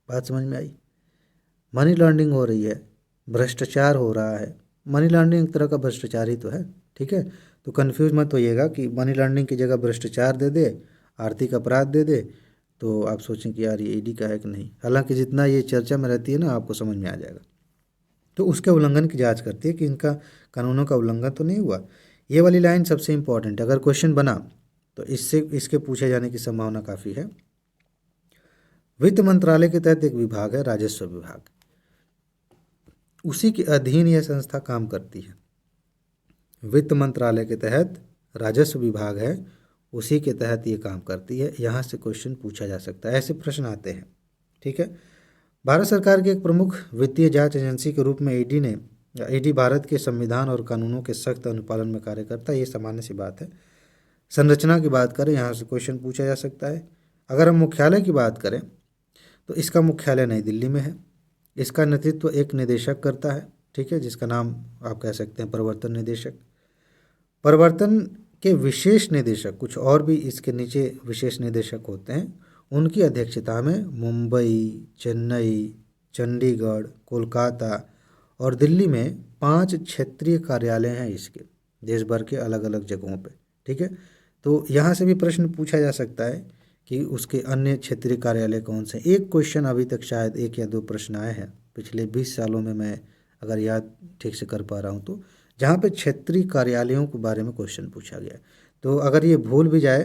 बात समझ में आई? मनी लॉन्ड्रिंग हो रही है, भ्रष्टाचार हो रहा है, मनी लॉन्ड्रिंग एक तरह का भ्रष्टाचार ही तो है, ठीक है। तो कंफ्यूज मत होइएगा कि मनी लॉन्ड्रिंग की जगह भ्रष्टाचार दे दे, आर्थिक अपराध दे दे, तो आप सोचें कि यार ये ईडी का है कि नहीं। हालांकि जितना ये चर्चा में रहती है ना, आपको समझ में आ जाएगा। तो उसके उल्लंघन की जांच करती है कि इनका कानूनों का उल्लंघन तो नहीं हुआ। ये वाली लाइन सबसे इंपॉर्टेंट है, अगर क्वेश्चन बना तो इसके पूछे जाने की संभावना काफ़ी है। वित्त मंत्रालय के तहत एक विभाग है राजस्व विभाग। उसी के अधीन यह संस्था काम करती है। वित्त मंत्रालय के तहत राजस्व विभाग है, उसी के तहत ये काम करती है। यहाँ से क्वेश्चन पूछा जा सकता है, ऐसे प्रश्न आते हैं। ठीक है। भारत सरकार की एक प्रमुख वित्तीय जांच एजेंसी के रूप में ईडी भारत के संविधान और कानूनों के सख्त अनुपालन में कार्य करता है। ये सामान्य सी बात है। संरचना की बात करें, यहाँ से क्वेश्चन पूछा जा सकता है। अगर हम मुख्यालय की बात करें तो इसका मुख्यालय नई दिल्ली में है। इसका नेतृत्व एक निदेशक करता है, ठीक है, जिसका नाम आप कह सकते हैं प्रवर्तन निदेशक। प्रवर्तन के विशेष निदेशक, कुछ और भी इसके नीचे विशेष निदेशक होते हैं, उनकी अध्यक्षता में मुंबई, चेन्नई, चंडीगढ़, कोलकाता और दिल्ली में 5 क्षेत्रीय कार्यालय हैं इसके, देश भर के अलग अलग जगहों पे। ठीक है। तो यहाँ से भी प्रश्न पूछा जा सकता है कि उसके अन्य क्षेत्रीय कार्यालय कौन से। एक क्वेश्चन अभी तक शायद 1 या 2 प्रश्न आए हैं पिछले 20 सालों में, मैं अगर याद ठीक से कर पा रहा हूँ तो, जहाँ पे क्षेत्रीय कार्यालयों के बारे में क्वेश्चन पूछा गया है। तो अगर ये भूल भी जाए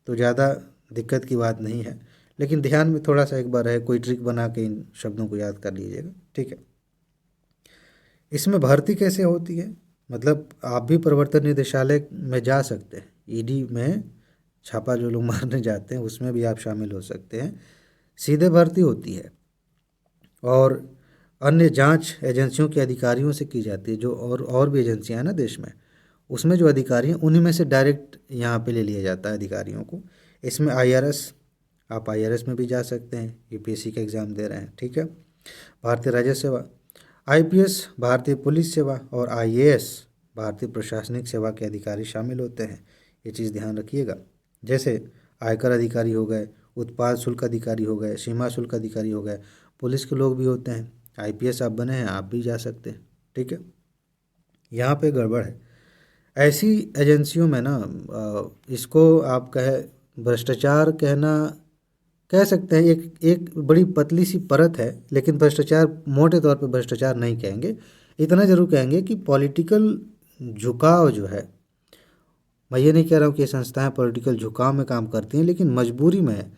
तो ज़्यादा दिक्कत की बात नहीं है, लेकिन ध्यान में थोड़ा सा एक बार है, कोई ट्रिक बना के इन शब्दों को याद कर लीजिएगा। ठीक है। इसमें भर्ती कैसे होती है, मतलब आप भी प्रवर्तन निदेशालय में जा सकते हैं, ईडी में छापा जो लोग मारने जाते हैं उसमें भी आप शामिल हो सकते हैं। सीधे भर्ती होती है और अन्य जांच एजेंसियों के अधिकारियों से की जाती है। जो और भी एजेंसियां हैं ना देश में, उसमें जो अधिकारी हैं उन्हीं में से डायरेक्ट यहाँ पे ले लिया जाता है अधिकारियों को। इसमें आईआरएस, आप आईआरएस में भी जा सकते हैं, यूपीएससी का एग्ज़ाम दे रहे हैं। ठीक है। भारतीय राजस्व सेवा, आईपीएस भारतीय पुलिस सेवा और आईएएस भारतीय प्रशासनिक सेवा के अधिकारी शामिल होते हैं। ये चीज़ ध्यान रखिएगा। जैसे आयकर अधिकारी हो गए, उत्पाद शुल्क अधिकारी हो गए, सीमा शुल्क अधिकारी हो गए, पुलिस के लोग भी होते हैं। आईपीएस आप बने हैं, आप भी जा सकते हैं। ठीक है। यहाँ पे गड़बड़ है, ऐसी एजेंसियों में ना इसको आप भ्रष्टाचार कह सकते हैं। एक बड़ी पतली सी परत है, लेकिन भ्रष्टाचार मोटे तौर पे भ्रष्टाचार नहीं कहेंगे। इतना जरूर कहेंगे कि पॉलिटिकल झुकाव जो है, मैं ये नहीं कह रहा हूँ कि ये संस्थाएं पॉलिटिकल झुकाव में काम करती हैं, लेकिन मजबूरी में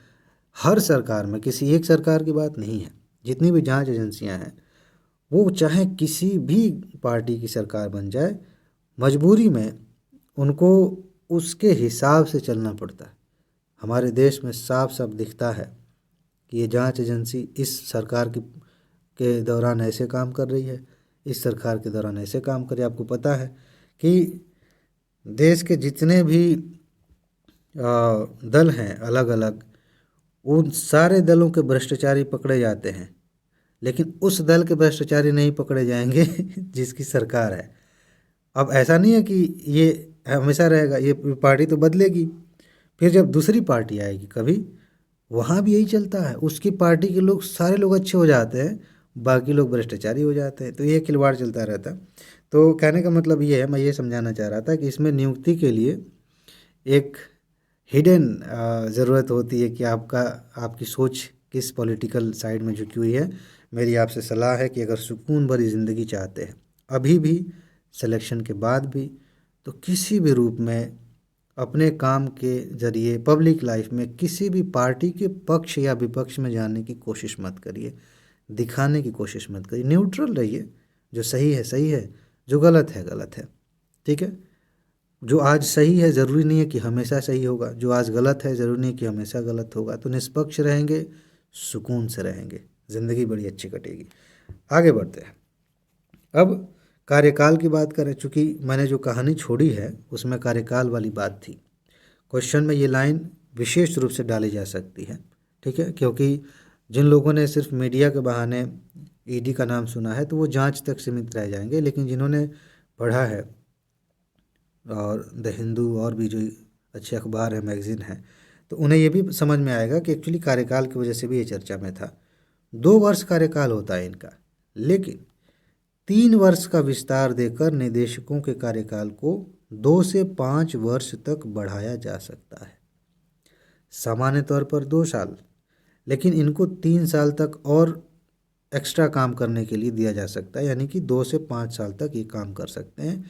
हर सरकार में, किसी एक सरकार की बात नहीं है, जितनी भी जांच एजेंसियां हैं वो चाहे किसी भी पार्टी की सरकार बन जाए, मजबूरी में उनको उसके हिसाब से चलना पड़ता है। हमारे देश में साफ साफ दिखता है कि ये जांच एजेंसी इस सरकार के दौरान ऐसे काम कर रही है, इस सरकार के दौरान ऐसे काम कर रही है। आपको पता है कि देश के जितने भी दल हैं अलग अलग, उन सारे दलों के भ्रष्टाचारी पकड़े जाते हैं, लेकिन उस दल के भ्रष्टाचारी नहीं पकड़े जाएंगे जिसकी सरकार है। अब ऐसा नहीं है कि ये हमेशा रहेगा, ये पार्टी तो बदलेगी, फिर जब दूसरी पार्टी आएगी कभी, वहाँ भी यही चलता है, उसकी पार्टी के लोग सारे लोग अच्छे हो जाते हैं, बाकी लोग भ्रष्टाचारी हो जाते हैं। तो ये खिलवाड़ चलता रहता है। तो कहने का मतलब ये है, मैं ये समझाना चाह रहा था कि इसमें नियुक्ति के लिए एक हिडन ज़रूरत होती है कि आपकी सोच किस पॉलिटिकल साइड में झुकी हुई है। मेरी आपसे सलाह है कि अगर सुकून भरी ज़िंदगी चाहते हैं अभी भी, सिलेक्शन के बाद भी, तो किसी भी रूप में अपने काम के ज़रिए पब्लिक लाइफ में किसी भी पार्टी के पक्ष या विपक्ष में जाने की कोशिश मत करिए, दिखाने की कोशिश मत करिए। न्यूट्रल रहिए, जो सही है सही है, जो गलत है गलत है। ठीक है। जो आज सही है ज़रूरी नहीं है कि हमेशा सही होगा, जो आज गलत है ज़रूरी नहीं है कि हमेशा गलत होगा। तो निष्पक्ष रहेंगे, सुकून से रहेंगे, ज़िंदगी बड़ी अच्छी कटेगी। आगे बढ़ते हैं। अब कार्यकाल की बात करें, चूँकि मैंने जो कहानी छोड़ी है उसमें कार्यकाल वाली बात थी। क्वेश्चन में ये लाइन विशेष रूप से डाली जा सकती है। ठीक है। क्योंकि जिन लोगों ने सिर्फ मीडिया के बहाने ईडी का नाम सुना है तो वो जांच तक सीमित रह जाएंगे, लेकिन जिन्होंने पढ़ा है और द हिंदू और भी जो अच्छे अखबार हैं, मैगज़ीन हैं, तो उन्हें ये भी समझ में आएगा कि एक्चुअली कार्यकाल की वजह से भी ये चर्चा में था। 2 वर्ष कार्यकाल होता है इनका, लेकिन 3 वर्ष का विस्तार देकर निदेशकों के कार्यकाल को 2 से 5 वर्ष तक बढ़ाया जा सकता है। सामान्य तौर पर 2 साल, लेकिन इनको 3 साल तक और एक्स्ट्रा काम करने के लिए दिया जा सकता है, यानी कि 2 से 5 साल तक ये काम कर सकते हैं।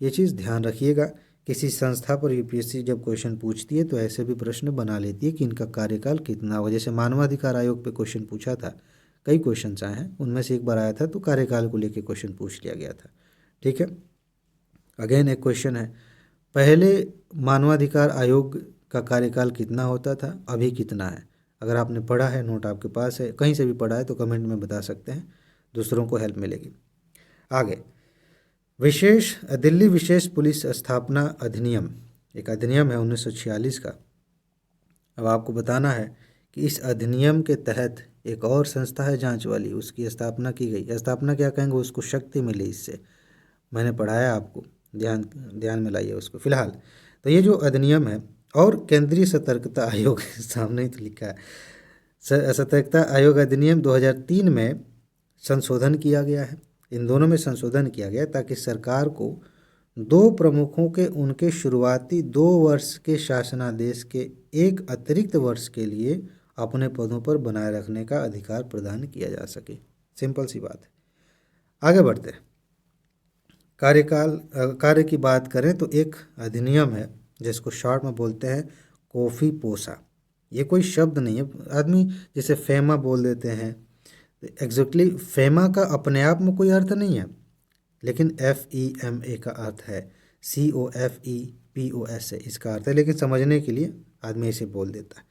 ये चीज़ ध्यान रखिएगा। किसी संस्था पर यूपीएससी जब क्वेश्चन पूछती है तो ऐसे भी प्रश्न बना लेती है कि इनका कार्यकाल कितना होगा। जैसे मानवाधिकार आयोग पे क्वेश्चन पूछा था, कई क्वेश्चन आए हैं, उनमें से एक बार आया था तो कार्यकाल को लेकर क्वेश्चन पूछ लिया गया था। ठीक है, अगेन एक क्वेश्चन है, पहले मानवाधिकार आयोग का कार्यकाल कितना होता था, अभी कितना है? अगर आपने पढ़ा है, नोट आपके पास है, कहीं से भी पढ़ा है तो कमेंट में बता सकते हैं, दूसरों को हेल्प मिलेगी। आगे, दिल्ली विशेष पुलिस स्थापना अधिनियम, एक अधिनियम है 1946 का। अब आपको बताना है कि इस अधिनियम के तहत एक और संस्था है जांच वाली, उसकी स्थापना की गई। स्थापना क्या कहेंगे, उसको शक्ति मिली इससे, मैंने पढ़ाया आपको, ध्यान में लाइए उसको। फिलहाल तो ये जो अधिनियम है, और केंद्रीय सतर्कता आयोग सामने ही तो लिखा है, सतर्कता आयोग अधिनियम 2003 में संशोधन किया गया है। इन दोनों में संशोधन किया गया ताकि सरकार को दो प्रमुखों के उनके शुरुआती 2 वर्ष के शासनादेश के एक अतिरिक्त वर्ष के लिए अपने पदों पर बनाए रखने का अधिकार प्रदान किया जा सके। सिंपल सी बात है। आगे बढ़ते हैं। कार्य की बात करें तो एक अधिनियम है जिसको शॉर्ट में बोलते हैं कॉफ़ी पोसा। ये कोई शब्द नहीं है, आदमी जिसे फेमा बोल देते हैं, एग्जैक्टली फेमा का अपने आप में कोई अर्थ नहीं है, लेकिन FEMA का अर्थ है, COFEPOS है इसका अर्थ है, लेकिन समझने के लिए आदमी इसे बोल देता है।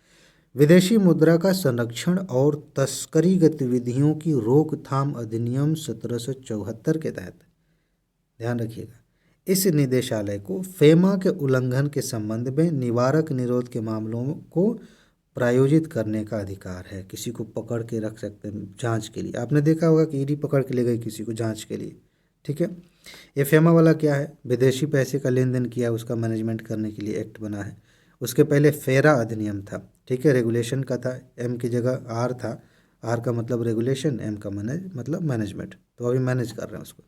विदेशी मुद्रा का संरक्षण और तस्करी गतिविधियों की रोकथाम अधिनियम 1774 के तहत, ध्यान रखिएगा, इस निदेशालय को फेमा के उल्लंघन के संबंध में निवारक निरोध के मामलों को प्रायोजित करने का अधिकार है। किसी को पकड़ के रख सकते हैं जांच के लिए, आपने देखा होगा कि ईडी पकड़ के ले गई किसी को जांच के लिए। ठीक है, ये फेमा वाला क्या है, विदेशी पैसे का लेन देन किया उसका मैनेजमेंट करने के लिए एक्ट बना है। उसके पहले फेरा अधिनियम था, ठीक है, रेगुलेशन का था, एम की जगह आर था, आर का मतलब रेगुलेशन, एम का मतलब मैनेजमेंट, तो अभी मैनेज कर रहे हैं उसको।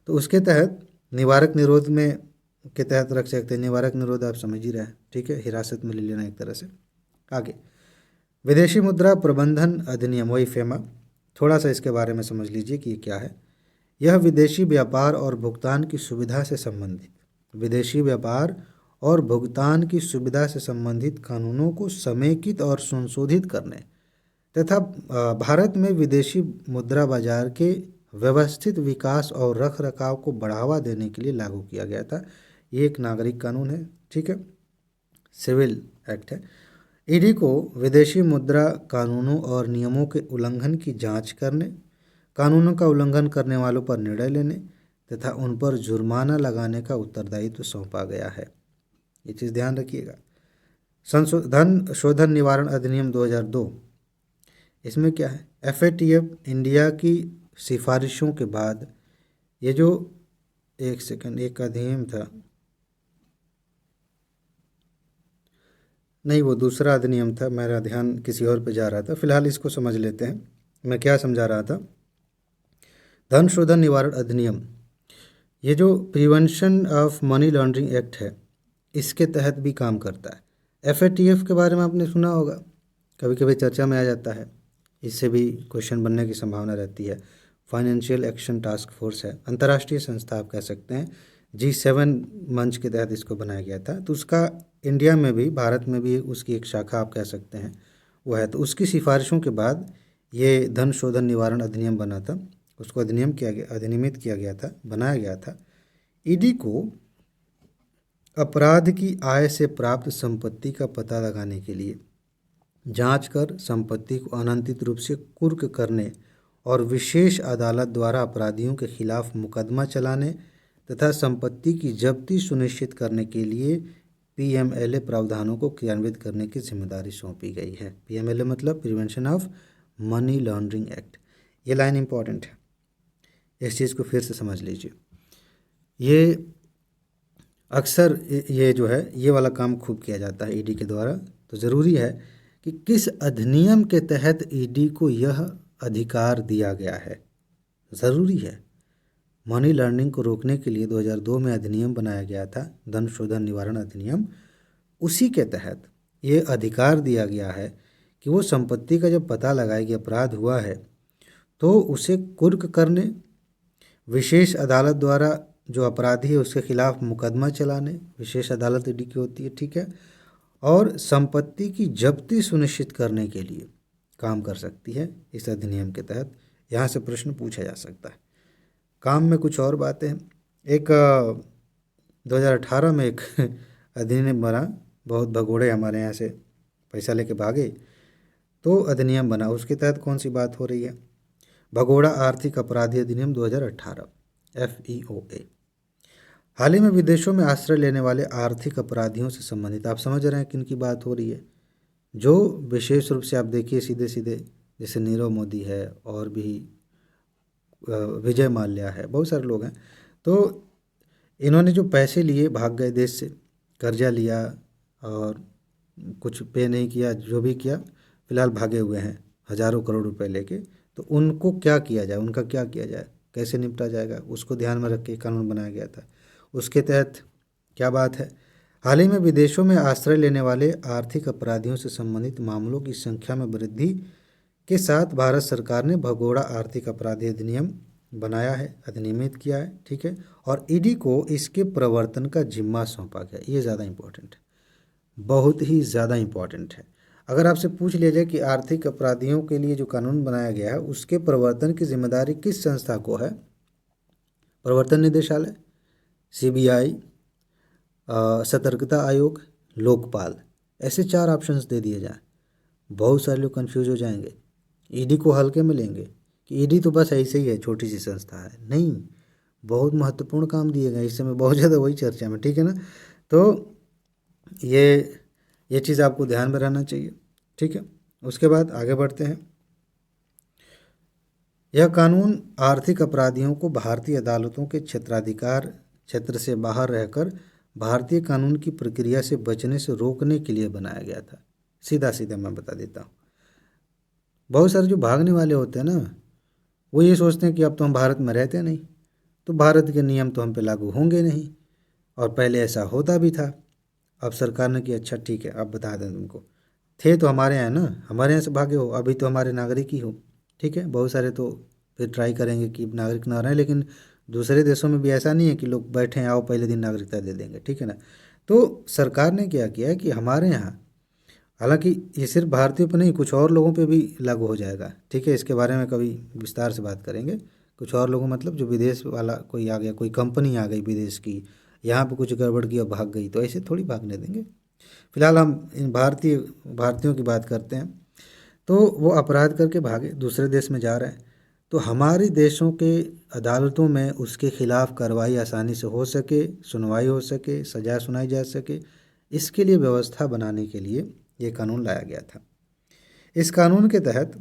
तो उसके तहत निवारक निरोध में के तहत रख सकते हैं, निवारक निरोध आप समझ ही रहे हैं, ठीक है, हिरासत में ले लेना एक तरह से। आगे, विदेशी मुद्रा प्रबंधन अधिनियम, वही फेमा, थोड़ा सा इसके बारे में समझ लीजिए कि ये क्या है। यह विदेशी व्यापार और भुगतान की सुविधा से संबंधित, विदेशी व्यापार और भुगतान की सुविधा से संबंधित कानूनों को समेकित और संशोधित करने तथा भारत में विदेशी मुद्रा बाजार के व्यवस्थित विकास और रख रखाव को बढ़ावा देने के लिए लागू किया गया था। ये एक नागरिक कानून है, ठीक है, सिविल एक्ट है। ईडी को विदेशी मुद्रा कानूनों और नियमों के उल्लंघन की जांच करने, कानूनों का उल्लंघन करने वालों पर निर्णय लेने तथा उन पर जुर्माना लगाने का उत्तरदायित्व सौंपा गया है। ये चीज़ ध्यान रखिएगा। धन शोधन निवारण अधिनियम 2002, इसमें क्या है, FATF इंडिया की सिफारिशों के बाद ये जो एक अधिनियम था, नहीं वो दूसरा अधिनियम था, मेरा ध्यान किसी और पे जा रहा था, फिलहाल इसको समझ लेते हैं। मैं क्या समझा रहा था, धन शोधन निवारण अधिनियम, ये जो prevention of money laundering act है, इसके तहत भी काम करता है। FATF के बारे में आपने सुना होगा, कभी कभी चर्चा में आ जाता है, इससे भी क्वेश्चन बनने की संभावना रहती है। फाइनेंशियल एक्शन टास्क फोर्स है, अंतर्राष्ट्रीय संस्था आप कह सकते हैं, G7 मंच के तहत इसको बनाया गया था। तो उसका इंडिया में भी, भारत में भी उसकी एक शाखा आप कह सकते हैं वो है। तो उसकी सिफारिशों के बाद ये धन शोधन निवारण अधिनियम बना था, उसको अधिनियमित किया गया था, बनाया गया था। ईडी को अपराध की आय से प्राप्त संपत्ति का पता लगाने के लिए जांच कर संपत्ति को अनंतित रूप से कुर्क करने और विशेष अदालत द्वारा अपराधियों के खिलाफ मुकदमा चलाने तथा संपत्ति की जब्ती सुनिश्चित करने के लिए PMLA प्रावधानों को क्रियान्वित करने की जिम्मेदारी सौंपी गई है। PMLA मतलब prevention of money laundering act. ये लाइन इंपॉर्टेंट है, इस चीज़ को फिर से समझ लीजिए। ये अक्सर ये जो है ये वाला काम खूब किया जाता है ईडी के द्वारा। तो ज़रूरी है कि किस अधिनियम के तहत ईडी को यह अधिकार दिया गया है, ज़रूरी है। मनी लॉन्ड्रिंग को रोकने के लिए 2002 में अधिनियम बनाया गया था, धन शोधन निवारण अधिनियम। उसी के तहत ये अधिकार दिया गया है कि वो संपत्ति का जब पता लगाए कि अपराध हुआ है तो उसे कुर्क करने, विशेष अदालत द्वारा जो अपराधी है उसके खिलाफ मुकदमा चलाने, विशेष अदालत ईडी की होती है, ठीक है, और संपत्ति की जब्ती सुनिश्चित करने के लिए काम कर सकती है इस अधिनियम के तहत। यहाँ से प्रश्न पूछा जा सकता है। काम में कुछ और बातें हैं। एक 2018 में एक अधिनियम बना, बहुत भगोड़े हमारे यहाँ से पैसा लेके भागे, तो अधिनियम बना। उसके तहत कौन सी बात हो रही है? भगोड़ा आर्थिक अपराधी अधिनियम 2018 FEOA। हाल ही में विदेशों में आश्रय लेने वाले आर्थिक अपराधियों से संबंधित, आप समझ रहे हैं किन की बात हो रही है? जो विशेष रूप से आप देखिए सीधे सीधे, जैसे नीरव मोदी है और भी विजय माल्या है, बहुत सारे लोग हैं। तो इन्होंने जो पैसे लिए, भाग गए देश से, कर्जा लिया और कुछ पे नहीं किया, जो भी किया, फिलहाल भागे हुए हैं हज़ारों करोड़ रुपए लेके। तो उनको क्या किया जाए, उनका क्या किया जाए, कैसे निपटा जाएगा, उसको ध्यान में रख के कानून बनाया गया था। उसके तहत क्या बात है? हाल ही में विदेशों में आश्रय लेने वाले आर्थिक अपराधियों से संबंधित मामलों की संख्या में वृद्धि के साथ भारत सरकार ने भगोड़ा आर्थिक अपराधी अधिनियम बनाया है, अधिनियमित किया है, ठीक है। और ईडी को इसके प्रवर्तन का जिम्मा सौंपा गया। ये ज़्यादा इम्पोर्टेंट है, बहुत ही ज़्यादा इम्पोर्टेंट है। अगर आपसे पूछ लिया जाए कि आर्थिक अपराधियों के लिए जो कानून बनाया गया है उसके प्रवर्तन की जिम्मेदारी किस संस्था को है? प्रवर्तन निदेशालय, CBI, सतर्कता आयोग, लोकपाल, ऐसे 4 ऑप्शंस दे दिए जाएं। बहुत सारे लोग कंफ्यूज हो जाएंगे, ईडी को हल्के में लेंगे कि ईडी तो बस ऐसे ही है, छोटी सी संस्था है। नहीं, बहुत महत्वपूर्ण काम दिए गए इस समय, बहुत ज़्यादा वही चर्चा में, ठीक है ना। तो ये चीज़ आपको ध्यान में रहना चाहिए, ठीक है। उसके बाद आगे बढ़ते हैं। यह कानून आर्थिक अपराधियों को भारतीय अदालतों के क्षेत्र से बाहर रहकर भारतीय कानून की प्रक्रिया से बचने से रोकने के लिए बनाया गया था। सीधा सीधा मैं बता देता हूँ। बहुत सारे जो भागने वाले होते हैं ना, वो ये सोचते हैं कि अब तो हम भारत में रहते नहीं, तो भारत के नियम तो हम पे लागू होंगे नहीं। और पहले ऐसा होता भी था। अब सरकार ने कि अच्छा ठीक है, अब बता दें तुमको, थे तो हमारे यहाँ ना, हमारे यहाँ से भागे हो, अभी तो हमारे नागरिक ही हो, ठीक है। बहुत सारे तो फिर ट्राई करेंगे कि नागरिक ना रहें, लेकिन दूसरे देशों में भी ऐसा नहीं है कि लोग बैठे हैं आओ पहले दिन नागरिकता दे देंगे, ठीक है ना। तो सरकार ने क्या किया है कि हमारे यहाँ, हालांकि ये सिर्फ भारतीयों पर नहीं, कुछ और लोगों पे भी लागू हो जाएगा, ठीक है। इसके बारे में कभी विस्तार से बात करेंगे। कुछ और लोगों मतलब जो विदेश वाला कोई आ गया, कोई कंपनी आ गई विदेश की, यहाँ पे कुछ गड़बड़ की और भाग गई, तो ऐसे थोड़ी भागने देंगे। फिलहाल हम इन भारतीयों की बात करते हैं। तो वो अपराध करके भागे, दूसरे देश में जा रहे हैं, तो हमारे देशों के अदालतों में उसके खिलाफ कार्रवाई आसानी से हो सके, सुनवाई हो सके, सजा सुनाई जा सके, इसके लिए व्यवस्था बनाने के लिए ये कानून लाया गया था। इस कानून के तहत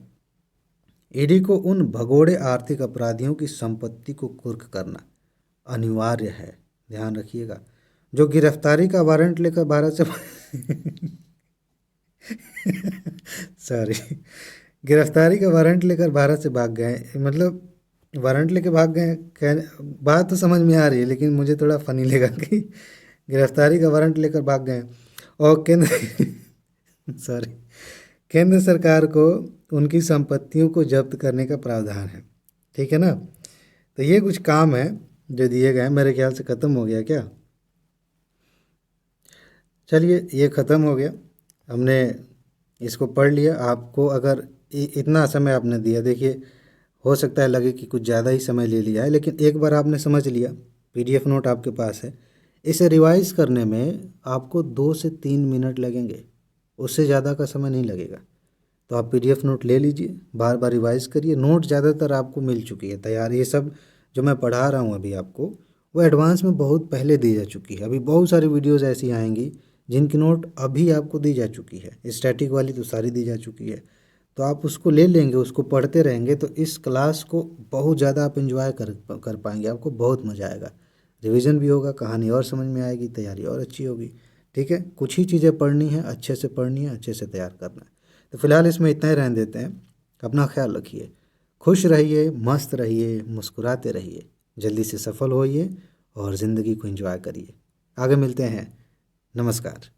ईडी को उन भगोड़े आर्थिक अपराधियों की संपत्ति को कुर्क करना अनिवार्य है, ध्यान रखिएगा, जो गिरफ्तारी का वारंट लेकर भारत से सॉरी, गिरफ्तारी का वारंट लेकर भारत से भाग गए। मतलब वारंट लेकर भाग गए, बात तो समझ में आ रही है, लेकिन मुझे थोड़ा फनी लगा कि गिरफ्तारी का वारंट लेकर भाग गए और केंद्र सरकार को उनकी संपत्तियों को जब्त करने का प्रावधान है, ठीक है ना। तो ये कुछ काम है जो दिए गए हैं। मेरे ख्याल से ख़त्म हो गया क्या? चलिए, ये ख़त्म हो गया, हमने इसको पढ़ लिया। आपको अगर इतना समय आपने दिया, देखिए हो सकता है लगे कि कुछ ज़्यादा ही समय ले लिया है, लेकिन एक बार आपने समझ लिया, PDF नोट आपके पास है, इसे रिवाइज़ करने में आपको 2 से 3 मिनट लगेंगे, उससे ज़्यादा का समय नहीं लगेगा। तो आप PDF नोट ले लीजिए, बार बार रिवाइज़ करिए। नोट ज़्यादातर आपको मिल चुकी है तैयार। ये सब जो मैं पढ़ा रहा हूँ अभी आपको, वो एडवांस में बहुत पहले दी जा चुकी है। अभी बहुत सारी वीडियोज़ ऐसी आएंगी जिनकी नोट अभी आपको दी जा चुकी है। स्टैटिक वाली तो सारी दी जा चुकी है, तो आप उसको ले लेंगे, उसको पढ़ते रहेंगे, तो इस क्लास को बहुत ज़्यादा आप एंजॉय कर पाएंगे। आपको बहुत मज़ा आएगा, रिवीजन भी होगा, कहानी और समझ में आएगी, तैयारी और अच्छी होगी, ठीक है। कुछ ही चीज़ें पढ़नी है, अच्छे से पढ़नी है, अच्छे से तैयार करना है। तो फिलहाल इसमें इतना ही रहने देते हैं। अपना ख्याल रखिए, खुश रहिए, मस्त रहिए, मुस्कुराते रहिए, जल्दी से सफल होइए और ज़िंदगी को एंजॉय करिए। आगे मिलते हैं, नमस्कार।